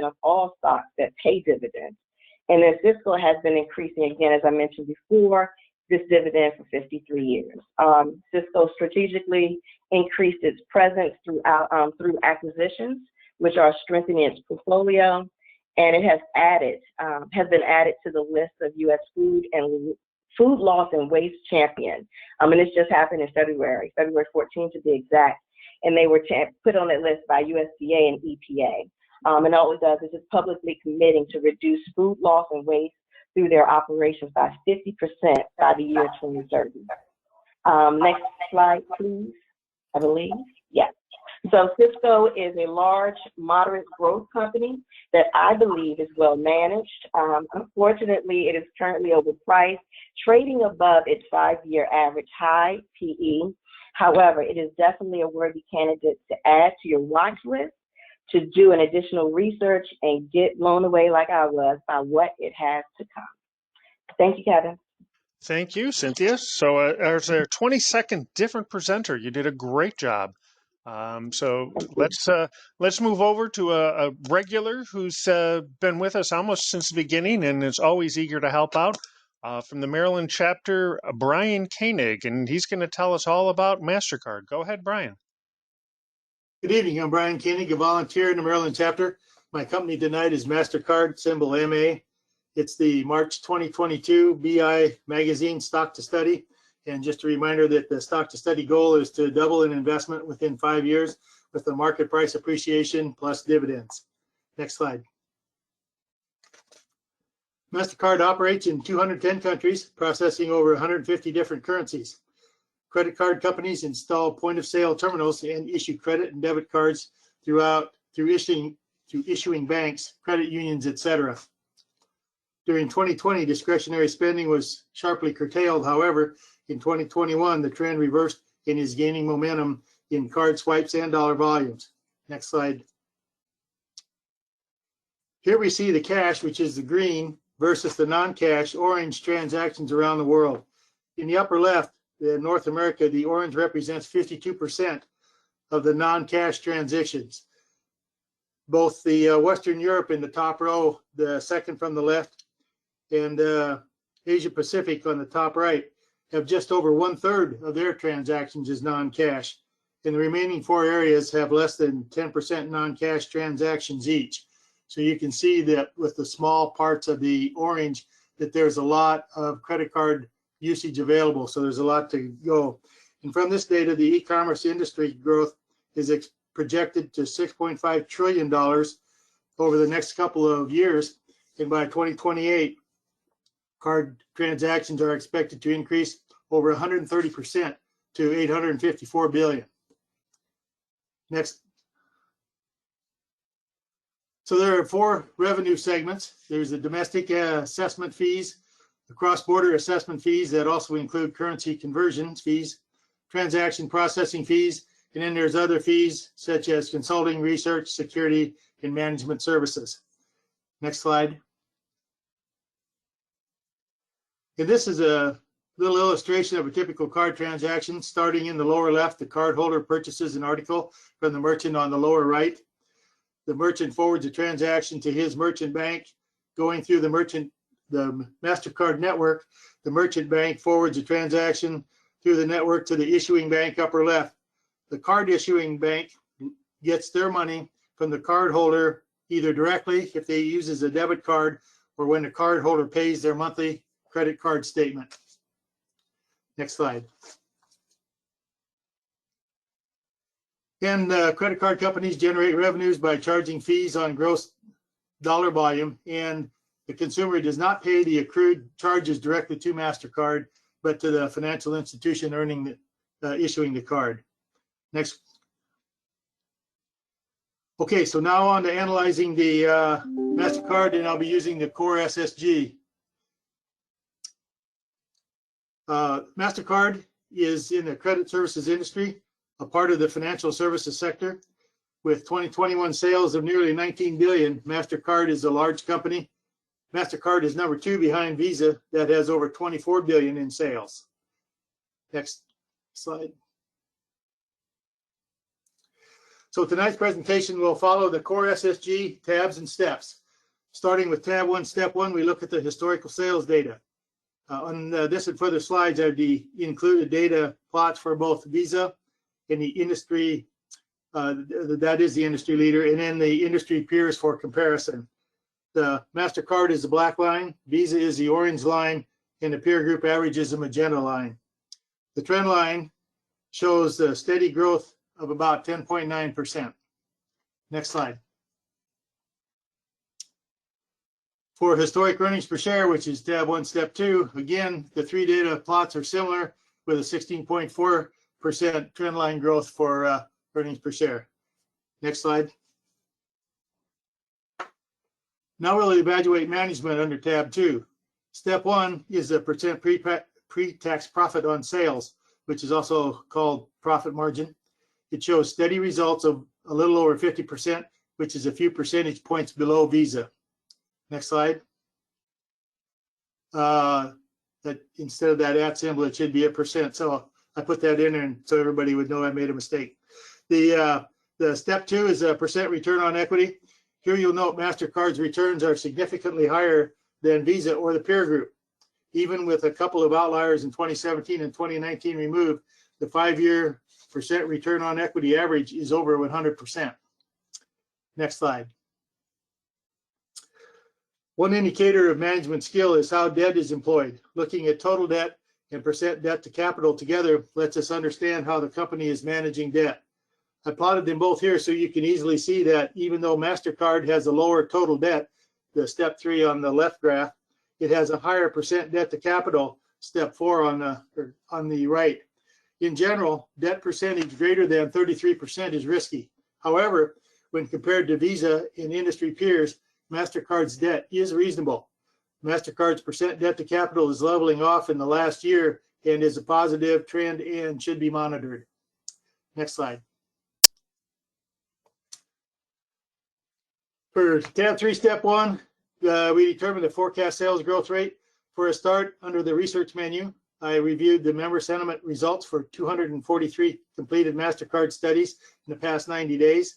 of all stocks that pay dividends. And then Sysco has been increasing, again, as I mentioned before, this dividend for 53 years. Sysco strategically increased its presence through acquisitions, which are strengthening its portfolio, and it has been added to the list of U.S. food loss and waste champion. And this just happened in February 14th to be exact, and they were put on that list by USDA and EPA. And all it does is it's publicly committing to reduce food loss and waste through their operations by 50% by the year 2030. Next slide, please, I believe. Yes. So Sysco is a large, moderate growth company that I believe is well managed. Unfortunately, it is currently overpriced, trading above its 5-year average high PE. However, it is definitely a worthy candidate to add to your watch list, to do an additional research and get blown away like I was by what it has to come. Thank you, Kevin. Thank you, Cynthia. So as a 20-second different presenter, you did a great job. So let's move over to a regular who's been with us almost since the beginning and is always eager to help out. From the Maryland chapter, Brian Koenig, and he's going to tell us all about Mastercard. Go ahead, Brian. Good evening. I'm Brian Koenig, a volunteer in the Maryland chapter. My company tonight is Mastercard, symbol MA. It's the March 2022 BI Magazine Stock to Study. And just a reminder that the stock to study goal is to double an investment within 5 years with the market price appreciation plus dividends. Next slide. Mastercard operates in 210 countries, processing over 150 different currencies. Credit card companies install point-of-sale terminals and issue credit and debit cards through issuing banks, credit unions, etc. During 2020, discretionary spending was sharply curtailed. However, in 2021, the trend reversed and is gaining momentum in card swipes and dollar volumes. Next slide. Here we see the cash, which is the green, versus the non-cash orange transactions around the world. In the upper left, in North America, the orange represents 52% of the non-cash transactions. Both the Western Europe in the top row, the second from the left, and Asia Pacific on the top right have just over 1/3 of their transactions as non-cash. And the remaining 4 areas have less than 10% non-cash transactions each. So you can see that with the small parts of the orange that there's a lot of credit card usage available. So there's a lot to go. And from this data, the e-commerce industry growth is projected to $6.5 trillion over the next couple of years. And by 2028, card transactions are expected to increase over 130% to 854 billion. Next. So there are 4 revenue segments. There's the domestic assessment fees, the cross-border assessment fees that also include currency conversion fees, transaction processing fees, and then there's other fees such as consulting, research, security, and management services. Next slide. And this is a little illustration of a typical card transaction. Starting in the lower left, the cardholder purchases an article from the merchant on the lower right. The merchant forwards a transaction to his merchant bank. Going through the Mastercard network, the merchant bank forwards a transaction through the network to the issuing bank upper left. The card issuing bank gets their money from the cardholder either directly if they uses a debit card or when the cardholder pays their monthly credit card statement. Next slide. And credit card companies generate revenues by charging fees on gross dollar volume, and the consumer does not pay the accrued charges directly to Mastercard, but to the financial institution issuing the card. Next. Okay, so now on to analyzing the Mastercard, and I'll be using the core SSG. Mastercard is in the credit services industry, a part of the financial services sector. With 2021 sales of nearly 19 billion, Mastercard is a large company. Mastercard is number 2 behind Visa, that has over 24 billion in sales. Next slide. So tonight's presentation will follow the core SSG tabs and steps. Starting with tab 1, step 1, we look at the historical sales data. On this and further slides are the included data plots for both Visa and the industry, that is the industry leader, and then the industry peers for comparison. The Mastercard is the black line, Visa is the orange line, and the peer group average is the magenta line. The trend line shows the steady growth of about 10.9%. Next slide. For historic earnings per share, which is tab 1, step 2, again, the 3 data plots are similar with a 16.4% trend line growth for earnings per share. Next slide. Now we'll evaluate management under tab 2. Step 1 is the percent pre-tax profit on sales, which is also called profit margin. It shows steady results of a little over 50%, which is a few percentage points below Visa. Next slide. That instead of that at symbol, it should be a percent. So I put that in there and so everybody would know I made a mistake. The step 2 is a percent return on equity. Here you'll note Mastercard's returns are significantly higher than Visa or the peer group. Even with a couple of outliers in 2017 and 2019 removed, the 5-year percent return on equity average is over 100%. Next slide. One indicator of management skill is how debt is employed. Looking at total debt and percent debt to capital together lets us understand how the company is managing debt. I plotted them both here so you can easily see that even though Mastercard has a lower total debt, the step 3 on the left graph, it has a higher percent debt to capital, step 4 on the right. In general, debt percentage greater than 33% is risky. However, when compared to Visa and industry peers, Mastercard's debt is reasonable. Mastercard's percent debt to capital is leveling off in the last year and is a positive trend and should be monitored. Next slide. For tab 3, step 1, we determined the forecast sales growth rate. For a start, under the research menu, I reviewed the member sentiment results for 243 completed Mastercard studies in the past 90 days.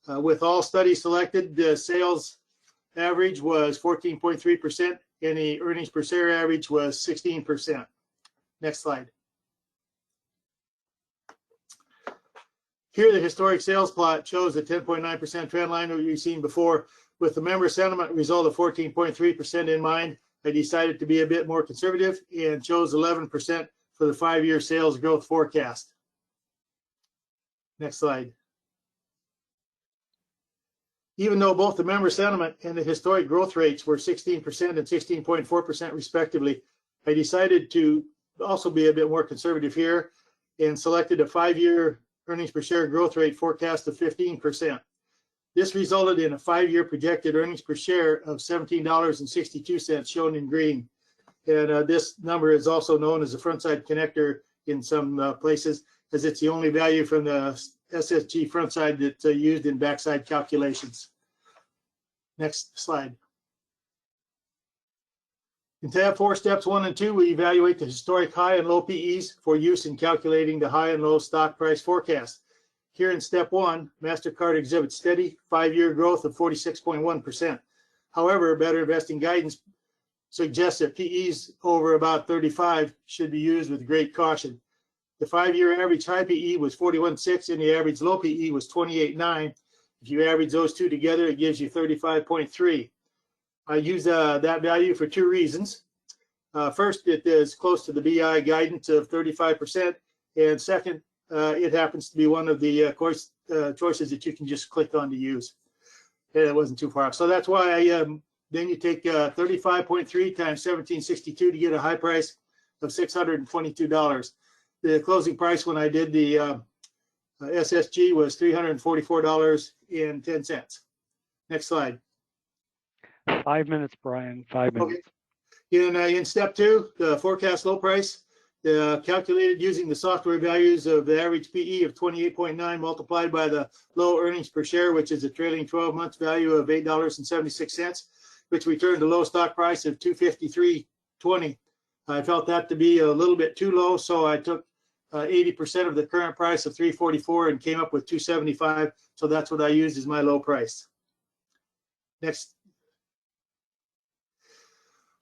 With all studies selected, the sales average was 14.3% and the earnings per share average was 16%. Next slide. Here, the historic sales plot shows the 10.9% trend line that we've seen before. With the member sentiment result of 14.3% in mind, I decided to be a bit more conservative and chose 11% for the 5-year sales growth forecast. Next slide. Even though both the member sentiment and the historic growth rates were 16% and 16.4% respectively, I decided to also be a bit more conservative here and selected a 5-year earnings per share growth rate forecast of 15%. This resulted in a 5-year projected earnings per share of $17.62 shown in green. And this number is also known as the frontside connector in some places, as it's the only value from the SSG frontside that's used in backside calculations. Next slide. In tab 4, steps 1 and 2, we evaluate the historic high and low PEs for use in calculating the high and low stock price forecast. Here in step 1, Mastercard exhibits steady 5-year growth of 46.1%. However, better investing guidance suggests that PEs over about 35 should be used with great caution. The 5-year average high PE was 41.6 and the average low PE was 28.9. If you average those two together, it gives you 35.3. I use that value for 2 reasons. First, it is close to the BI guidance of 35%, and second, it happens to be one of the choices that you can just click on to use. And it wasn't too far off. So that's why then you take 35.3 times 1762 to get a high price of $622. The closing price when I did the SSG was $344.10. Next slide. 5 minutes, Brian, 5 Okay. minutes. In step 2, the forecast low price, calculated using the software values of the average PE of 28.9 multiplied by the low earnings per share, which is a trailing 12 months value of $8.76, which returned a low stock price of $253.20. I felt that to be a little bit too low, so I took 80% of the current price of $344 and came up with $275. So that's what I used as my low price. Next.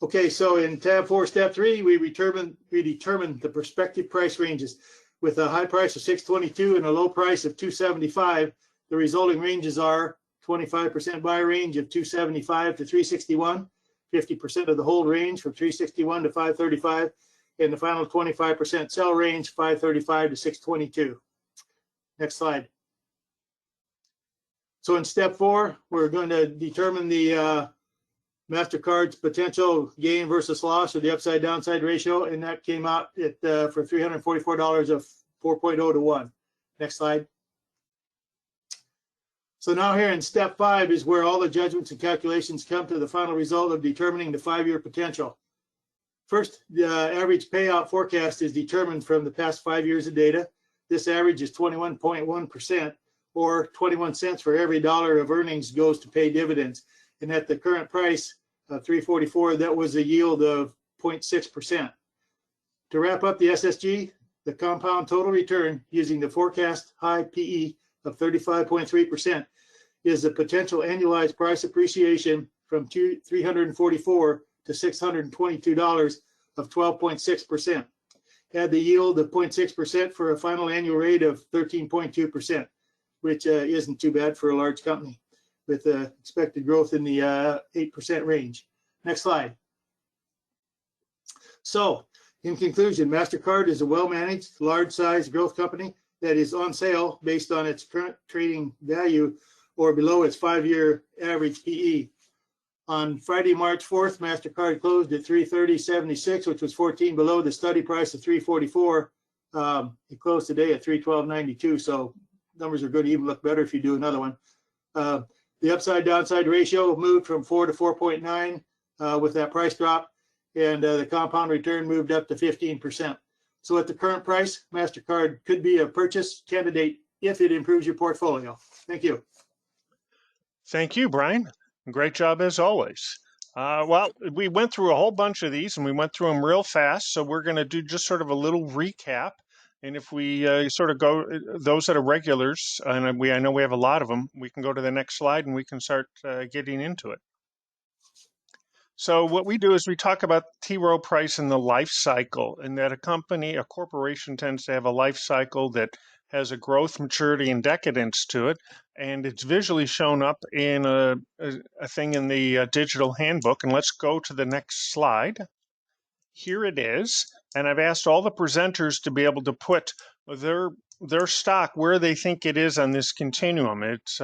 Okay, so in tab 4, step 3, we determine the prospective price ranges. With a high price of $622 and a low price of $275, the resulting ranges are 25% buy range of $275 to $361, 50% of the hold range from $361 to $535, and the final 25% sell range $535 to $622. Next slide. So in step 4, we're going to determine the Mastercard's potential gain versus loss, or the upside downside ratio, and that came out at for $344 of 4.0 to 1. Next slide. So now here in step 5 is where all the judgments and calculations come to the final result of determining the 5-year potential. First, the average payout forecast is determined from the past 5 years of data. This average is 21.1%, or 21 cents for every dollar of earnings goes to pay dividends. And at the current price of $344, that was a yield of 0.6%. To wrap up the SSG, the compound total return using the forecast high PE of 35.3% is the potential annualized price appreciation from $344 to $622 of 12.6%. Add the yield of 0.6% for a final annual rate of 13.2%, which isn't too bad for a large company with expected growth in the 8% range. Next slide. So, in conclusion, Mastercard is a well-managed, large-sized growth company that is on sale based on its current trading value or below its 5-year average PE. On Friday, March 4th, Mastercard closed at $330.76, which was 14 below the study price of $344. It closed today at $312.92, so numbers are going to even look better if you do another one. The upside downside ratio moved from 4 to 4.9 with that price drop, and the compound return moved up to 15%. So at the current price, Mastercard could be a purchase candidate if it improves your portfolio. Thank you. Thank you, Brian. Great job as always. Well, we went through a whole bunch of these and we went through them real fast. So we're going to do just sort of a little recap. And if we sort of go, those that are regulars, and I know we have a lot of them, we can go to the next slide and we can start getting into it. So what we do is we talk about T. Rowe Price and the life cycle, and that a corporation tends to have a life cycle that has a growth, maturity, and decadence to it. And it's visually shown up in a thing in the digital handbook. And let's go to the next slide. Here it is. And I've asked all the presenters to be able to put their stock where they think it is on this continuum. It's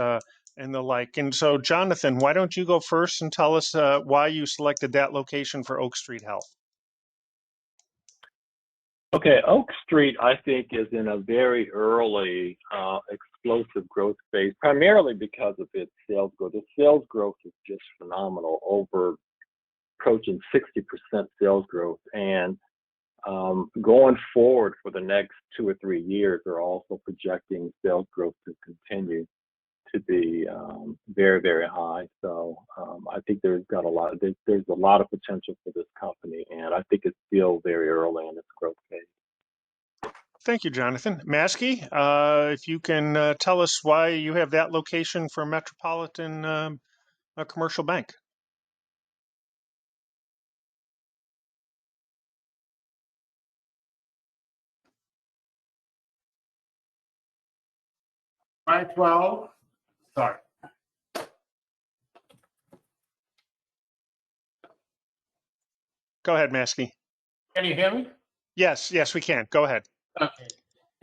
and the like. And so, Jonathan, why don't you go first and tell us why you selected that location for Oak Street Health? Okay, Oak Street, I think, is in a very early explosive growth phase, primarily because of its sales growth. The sales growth is just phenomenal, approaching 60% sales growth. And going forward for the next 2 or 3 years, they're also projecting sales growth to continue to be very, very high. So I think there's a lot of potential for this company, and I think it's still very early in its growth phase. Thank you, Jonathan. Maskey, if you can tell us why you have that location for Metropolitan Commercial Bank. Sorry. Go ahead, Maskey. Can you hear me? Yes, we can. Go ahead. Okay.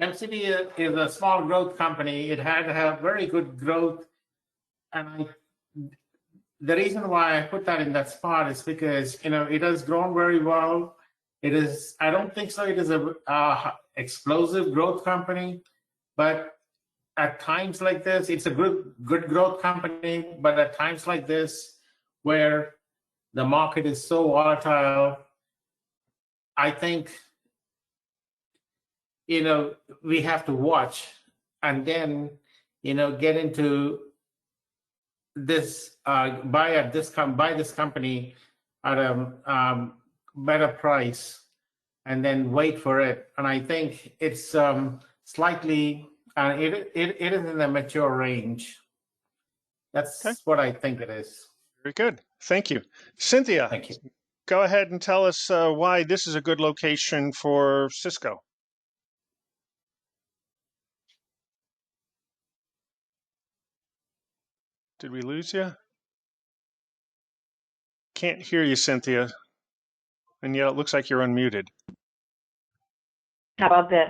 MCD is a small growth company. It had to have very good growth. And the reason why I put that in that spot is because, it has grown very well. I don't think so. It is a explosive growth company, but at times like this, it's a good growth company, but at times like this, where the market is so volatile, I think, we have to watch and then, get into this, buy this company at a better price, and then wait for it. And I think it's slightly, it is in the mature range. That's what I think it is. Very good. Thank you. Cynthia, Thank you. go ahead and tell us why this is a good location for Sysco. Did we lose you? Can't hear you, Cynthia. And yet it looks like you're unmuted. How about this?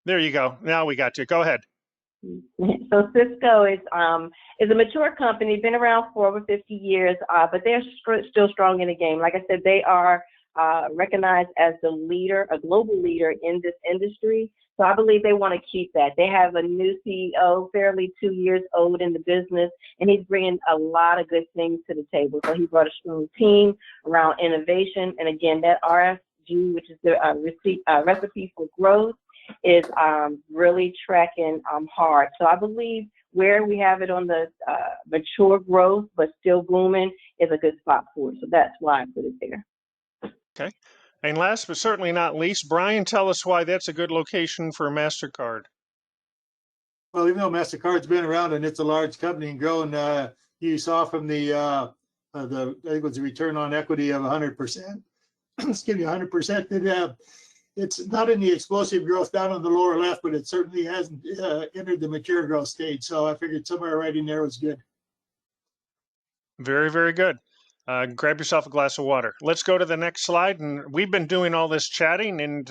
There you go. Now we got you. Go ahead. So Sysco is a mature company, been around for over 50 years, but they're still strong in the game. Like I said, they are recognized as the leader, a global leader in this industry. So I believe they want to keep that. They have a new CEO, fairly 2 years old in the business, and he's bringing a lot of good things to the table. So he brought a strong team around innovation. And again, that RFG, which is the recipe for growth, is really tracking hard. So I believe where we have it on the mature growth, but still booming, is a good spot for it. So that's why I put it there. Okay. And last but certainly not least, Brian, tell us why that's a good location for Mastercard. Well, even though Mastercard's been around and it's a large company and grown, you saw from I think it was a return on equity of 100%. Excuse me, 100%. That it's not in the explosive growth down on the lower left, but it certainly hasn't entered the mature growth stage. So I figured somewhere right in there was good. Very, very good. Grab yourself a glass of water. Let's go to the next slide. And we've been doing all this chatting, and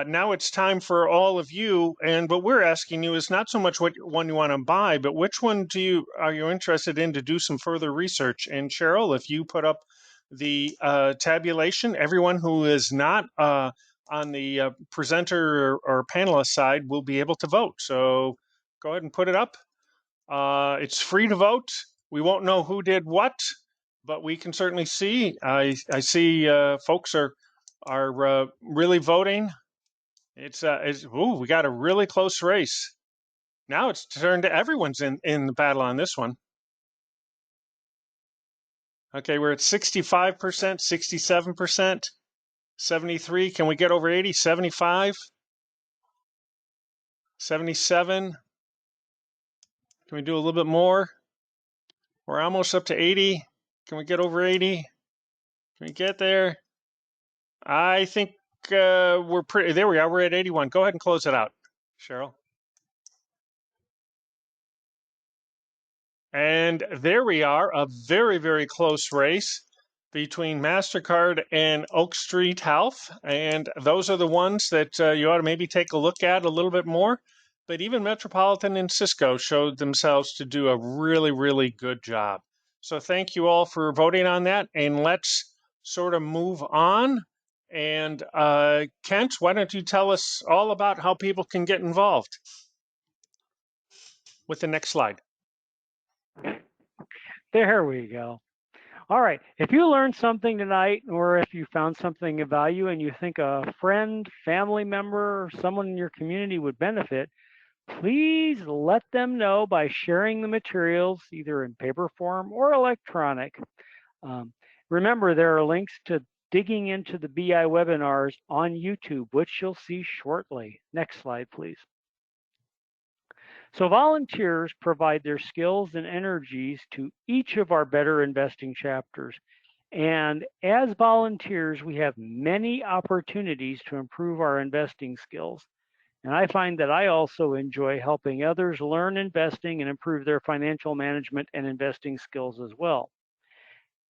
now it's time for all of you. And what we're asking you is not so much what one you want to buy, but which one are you interested in to do some further research? And Cheryl, if you put up the tabulation, everyone who is not on the presenter or panelist side will be able to vote. So go ahead and put it up. It's free to vote. We won't know who did what, but we can certainly see. I see folks are really voting. We got a really close race. Now it's turned to everyone's in the battle on this one. Okay, we're at 65%, 67%, 73. Can we get over 80? 75, 77. Can we do a little bit more? We're almost up to 80. Can we get over 80? Can we get there? I think we're pretty, there we are. We're at 81. Go ahead and close it out, Cheryl. And there we are, a very, very close race between Mastercard and Oak Street Health. And those are the ones that you ought to maybe take a look at a little bit more. But even Metropolitan and Sysco showed themselves to do a really, really good job. So thank you all for voting on that. And let's sort of move on. And Kent, why don't you tell us all about how people can get involved with the next slide. There we go. All right. If you learned something tonight, or if you found something of value and you think a friend, family member, or someone in your community would benefit, please let them know by sharing the materials either in paper form or electronic. Remember, there are links to digging into the BI webinars on YouTube, which you'll see shortly. Next slide, please. So volunteers provide their skills and energies to each of our Better Investing chapters. And as volunteers, we have many opportunities to improve our investing skills. And I find that I also enjoy helping others learn investing and improve their financial management and investing skills as well.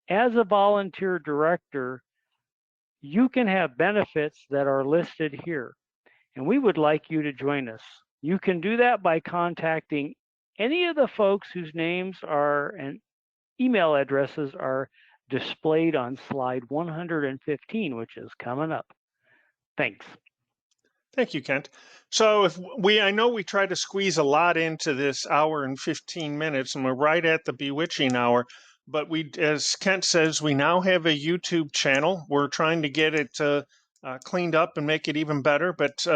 As a volunteer director, you can have benefits that are listed here, and we would like you to join us. You can do that by contacting any of the folks whose names and email addresses are displayed on slide 115, which is coming up. Thanks. Thank you, Kent. So I know we try to squeeze a lot into this hour and 15 minutes, and we're right at the bewitching hour. But as Kent says, we now have a YouTube channel. We're trying to get it cleaned up and make it even better. But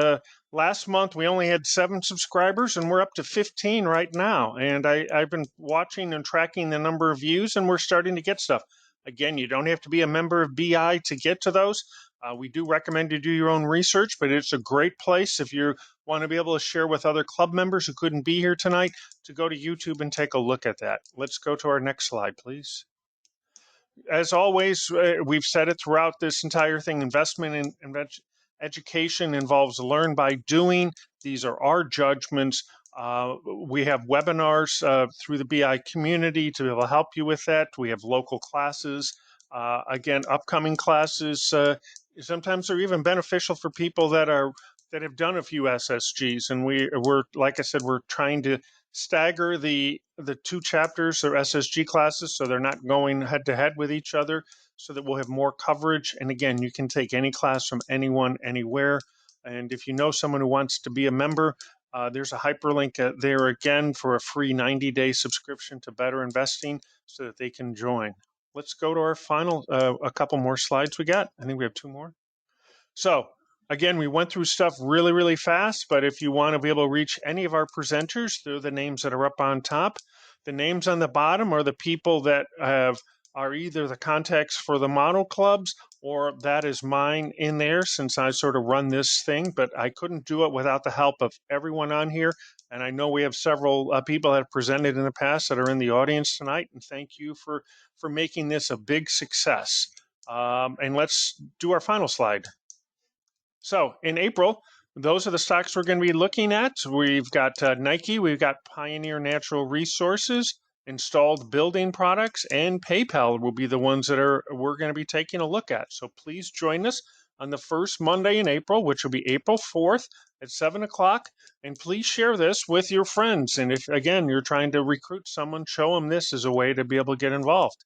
last month we only had 7 subscribers, and we're up to 15 right now. And I've been watching and tracking the number of views, and we're starting to get stuff. Again, you don't have to be a member of BI to get to those. We do recommend you do your own research, but it's a great place if you want to be able to share with other club members who couldn't be here tonight to go to YouTube and take a look at that. Let's go to our next slide, please. As always, we've said it throughout this entire thing, investment in education involves learn by doing. These are our judgments. We have webinars through the BI community to be able to help you with that. We have local classes. Again, upcoming classes, sometimes they're even beneficial for people that have done a few SSGs. And we're like I said, we're trying to stagger the 2 chapters or SSG classes so they're not going head to head with each other, so that we'll have more coverage. And again, you can take any class from anyone, anywhere. And if you know someone who wants to be a member, there's a hyperlink there again for a free 90-day subscription to Better Investing so that they can join. Let's go to our final, a couple more slides we got. I think we have 2 more. So again, we went through stuff really, really fast, but if you want to be able to reach any of our presenters, they're the names that are up on top. The names on the bottom are the people that are either the contacts for the model clubs, or that is mine in there since I sort of run this thing, but I couldn't do it without the help of everyone on here. And I know we have several people that have presented in the past that are in the audience tonight, and thank you for making this a big success. And let's do our final slide. So in April, those are the stocks we're going to be looking at. We've got Nike, we've got Pioneer Natural Resources, Installed Building Products, and PayPal will be the ones that we're going to be taking a look at. So please join us on the first Monday in April, which will be April 4th at 7 o'clock. And please share this with your friends. And if, again, you're trying to recruit someone, show them this as a way to be able to get involved.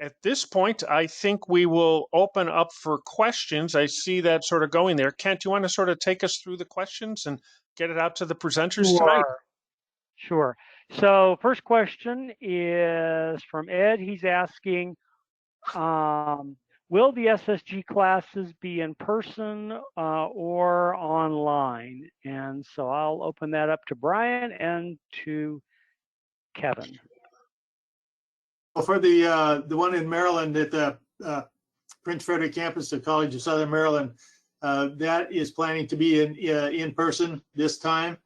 At this point, I think we will open up for questions. I see that sort of going there. Kent, do you want to sort of take us through the questions and get it out to the presenters tonight? Sure. So first question is from Ed. He's asking, will the SSG classes be in person or online? And so I'll open that up to Brian and to Kevin. Well, for the one in Maryland at the Prince Frederick campus of College of Southern Maryland, that is planning to be in person this time.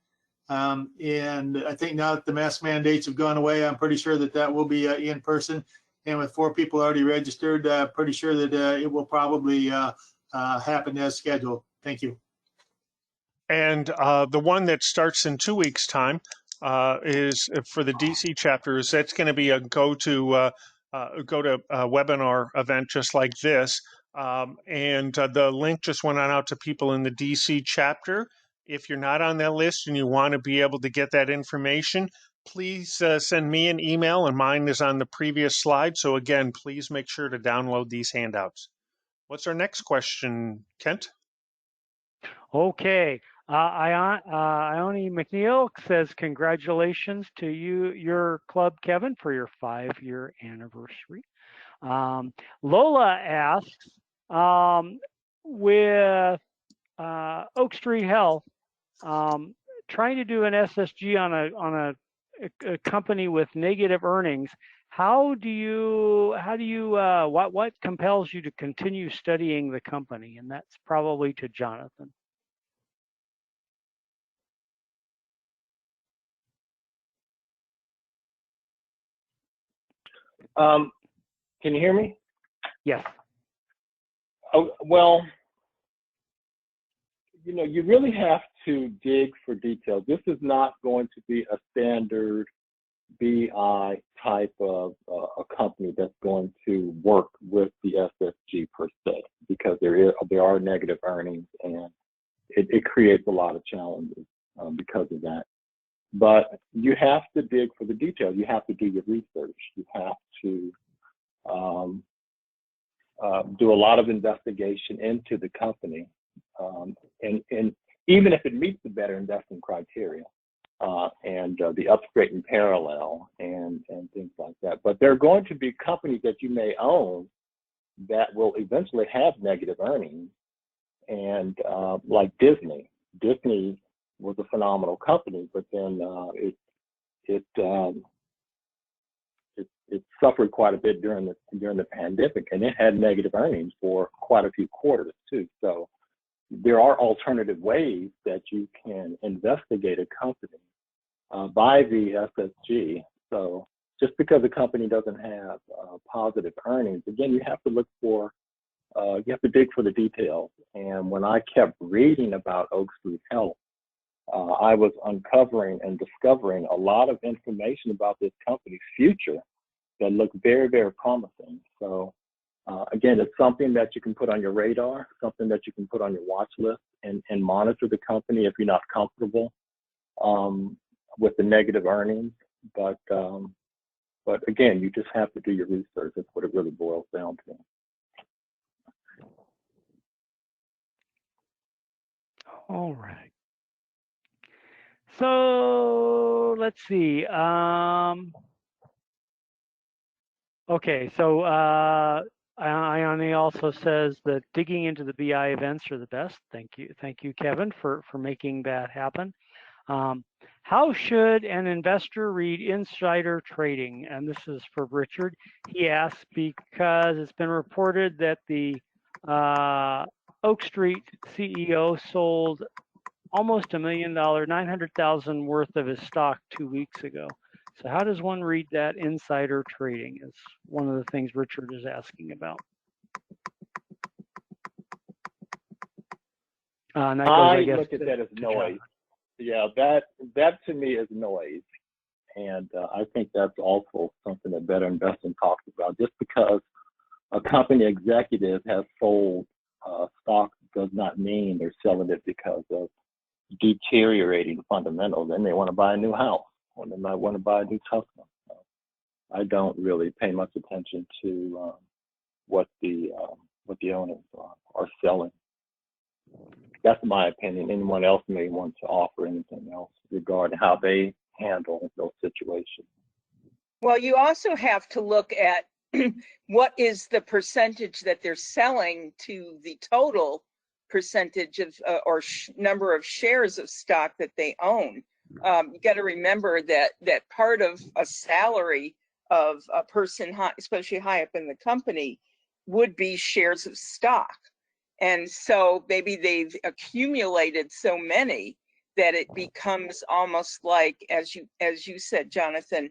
And I think now that the mask mandates have gone away, I'm pretty sure that will be in person. And with 4 people already registered, pretty sure that it will probably happen as scheduled. Thank you. And the one that starts in 2 weeks' time is for the DC chapters. That's going to be a go to webinar event just like this. And the link just went out to people in the DC chapter. If you're not on that list and you want to be able to get that information, please send me an email, and mine is on the previous slide. So again, please make sure to download these handouts. What's our next question, Kent? Okay. Ione McNeil says, congratulations to your club, Kevin, for your 5-year anniversary. Lola asks, with Oak Street Health, trying to do an SSG on a company with negative earnings, what compels you to continue studying the company? And that's probably to Jonathan. Can you hear me? Yes. Oh, well, you really have to dig for details. This is not going to be a standard BI type of a company that's going to work with the SSG per se, because there are negative earnings, and it creates a lot of challenges because of that. But you have to dig for the details. You have to do your research. You have to do a lot of investigation into the company. And even if it meets the better investing criteria, and the upgrade in parallel and things like that. But there are going to be companies that you may own that will eventually have negative earnings, and like Disney. Disney was a phenomenal company, but then it suffered quite a bit during the pandemic, and it had negative earnings for quite a few quarters too. So there are alternative ways that you can investigate a company by the SSG. So just because a company doesn't have positive earnings, again, you have to look for, you have to dig for the details. And when I kept reading about Oak Street Health, I was uncovering and discovering a lot of information about this company's future that looked very, very promising. So again, it's something that you can put on your radar, something that you can put on your watch list and monitor the company if you're not comfortable with the negative earnings. But again, you just have to do your research. That's what it really boils down to. All right. So let's see. Okay, so Ione also says that digging into the BI events are the best. Thank you, Kevin, for making that happen. How should an investor read insider trading? And this is for Richard. He asks because it's been reported that the Oak Street CEO sold almost $1 million, 900,000 worth of his stock 2 weeks ago. So how does one read that insider trading is one of the things Richard is asking about. And that goes, I guess, look at that as noise. Yeah, that to me is noise. And I think that's also something that Better Investing talks about. Just because a company executive has sold stock does not mean they're selling it because of deteriorating fundamentals. They may want to buy a new house, or they might want to buy a new Tesla. I don't really pay much attention to what the owners are selling. That's my opinion. Anyone else may want to offer anything else regarding how they handle those situations. Well, you also have to look at what is the percentage that they're selling to the total percentage of or number of shares of stock that they own. You got to remember that part of a salary of a person, especially high up in the company, would be shares of stock. And so maybe they've accumulated so many that it becomes almost like, as you said, Jonathan,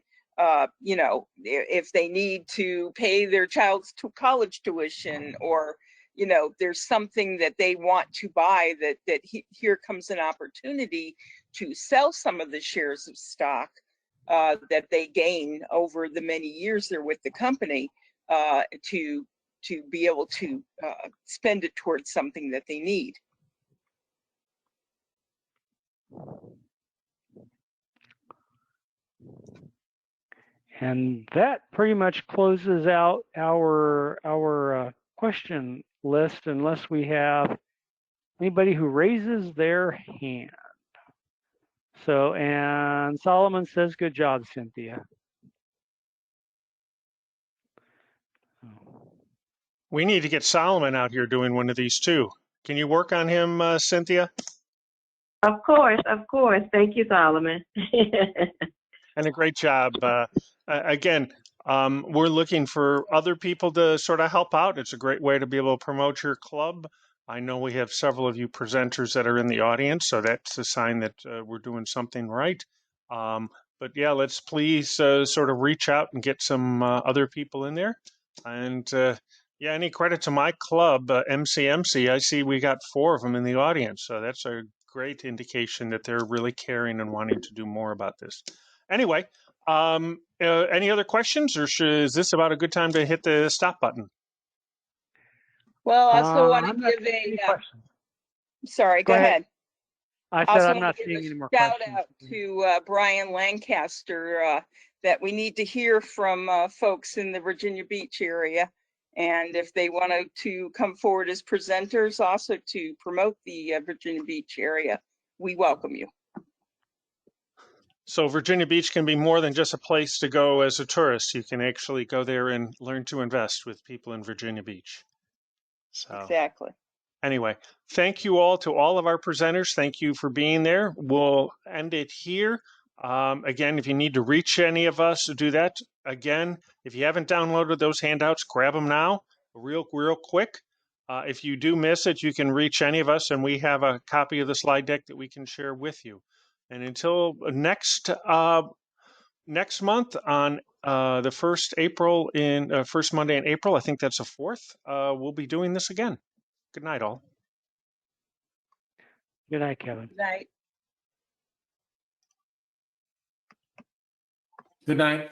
you know, if they need to pay their child's college tuition, or, you know, there's something that they want to buy, that here comes an opportunity to sell some of the shares of stock that they gain over the many years they're with the company to be able to spend it towards something that they need. And that pretty much closes out our question list, unless we have anybody who raises their hand. So, and Solomon says, good job, Cynthia. We need to get Solomon out here doing one of these too. Can you work on him, Cynthia? Of course. Thank you, Solomon. And a great job. Again, we're looking for other people to sort of help out. It's a great way to be able to promote your club. I know we have several of you presenters that are in the audience, so that's a sign that we're doing something right. But yeah, let's please sort of reach out and get some other people in there. And yeah, any credit to my club, MCMC, I see we got 4 of them in the audience. So that's a great indication that they're really caring and wanting to do more about this. Anyway, any other questions, or is this about a good time to hit the stop button? Well, I also want to I'm not give seeing a, questions. sorry, go ahead. I said Also I'm not want to seeing give any more a shout questions. out to Brian Lancaster that we need to hear from folks in the Virginia Beach area. And if they want to come forward as presenters also to promote the Virginia Beach area, we welcome you. So Virginia Beach can be more than just a place to go as a tourist. You can actually go there and learn to invest with people in Virginia Beach. So Exactly. anyway, thank you all to all of our presenters. Thank you for being there. We'll end it here. Again, if you need to reach any of us, do that. Again, if you haven't downloaded those handouts, grab them now, real quick. If you do miss it, you can reach any of us, and we have a copy of the slide deck that we can share with you. And until next month on the first Monday in April, I think that's the 4th, we'll be doing this again. Good night, all. Good night, Kevin. Good night. Good night.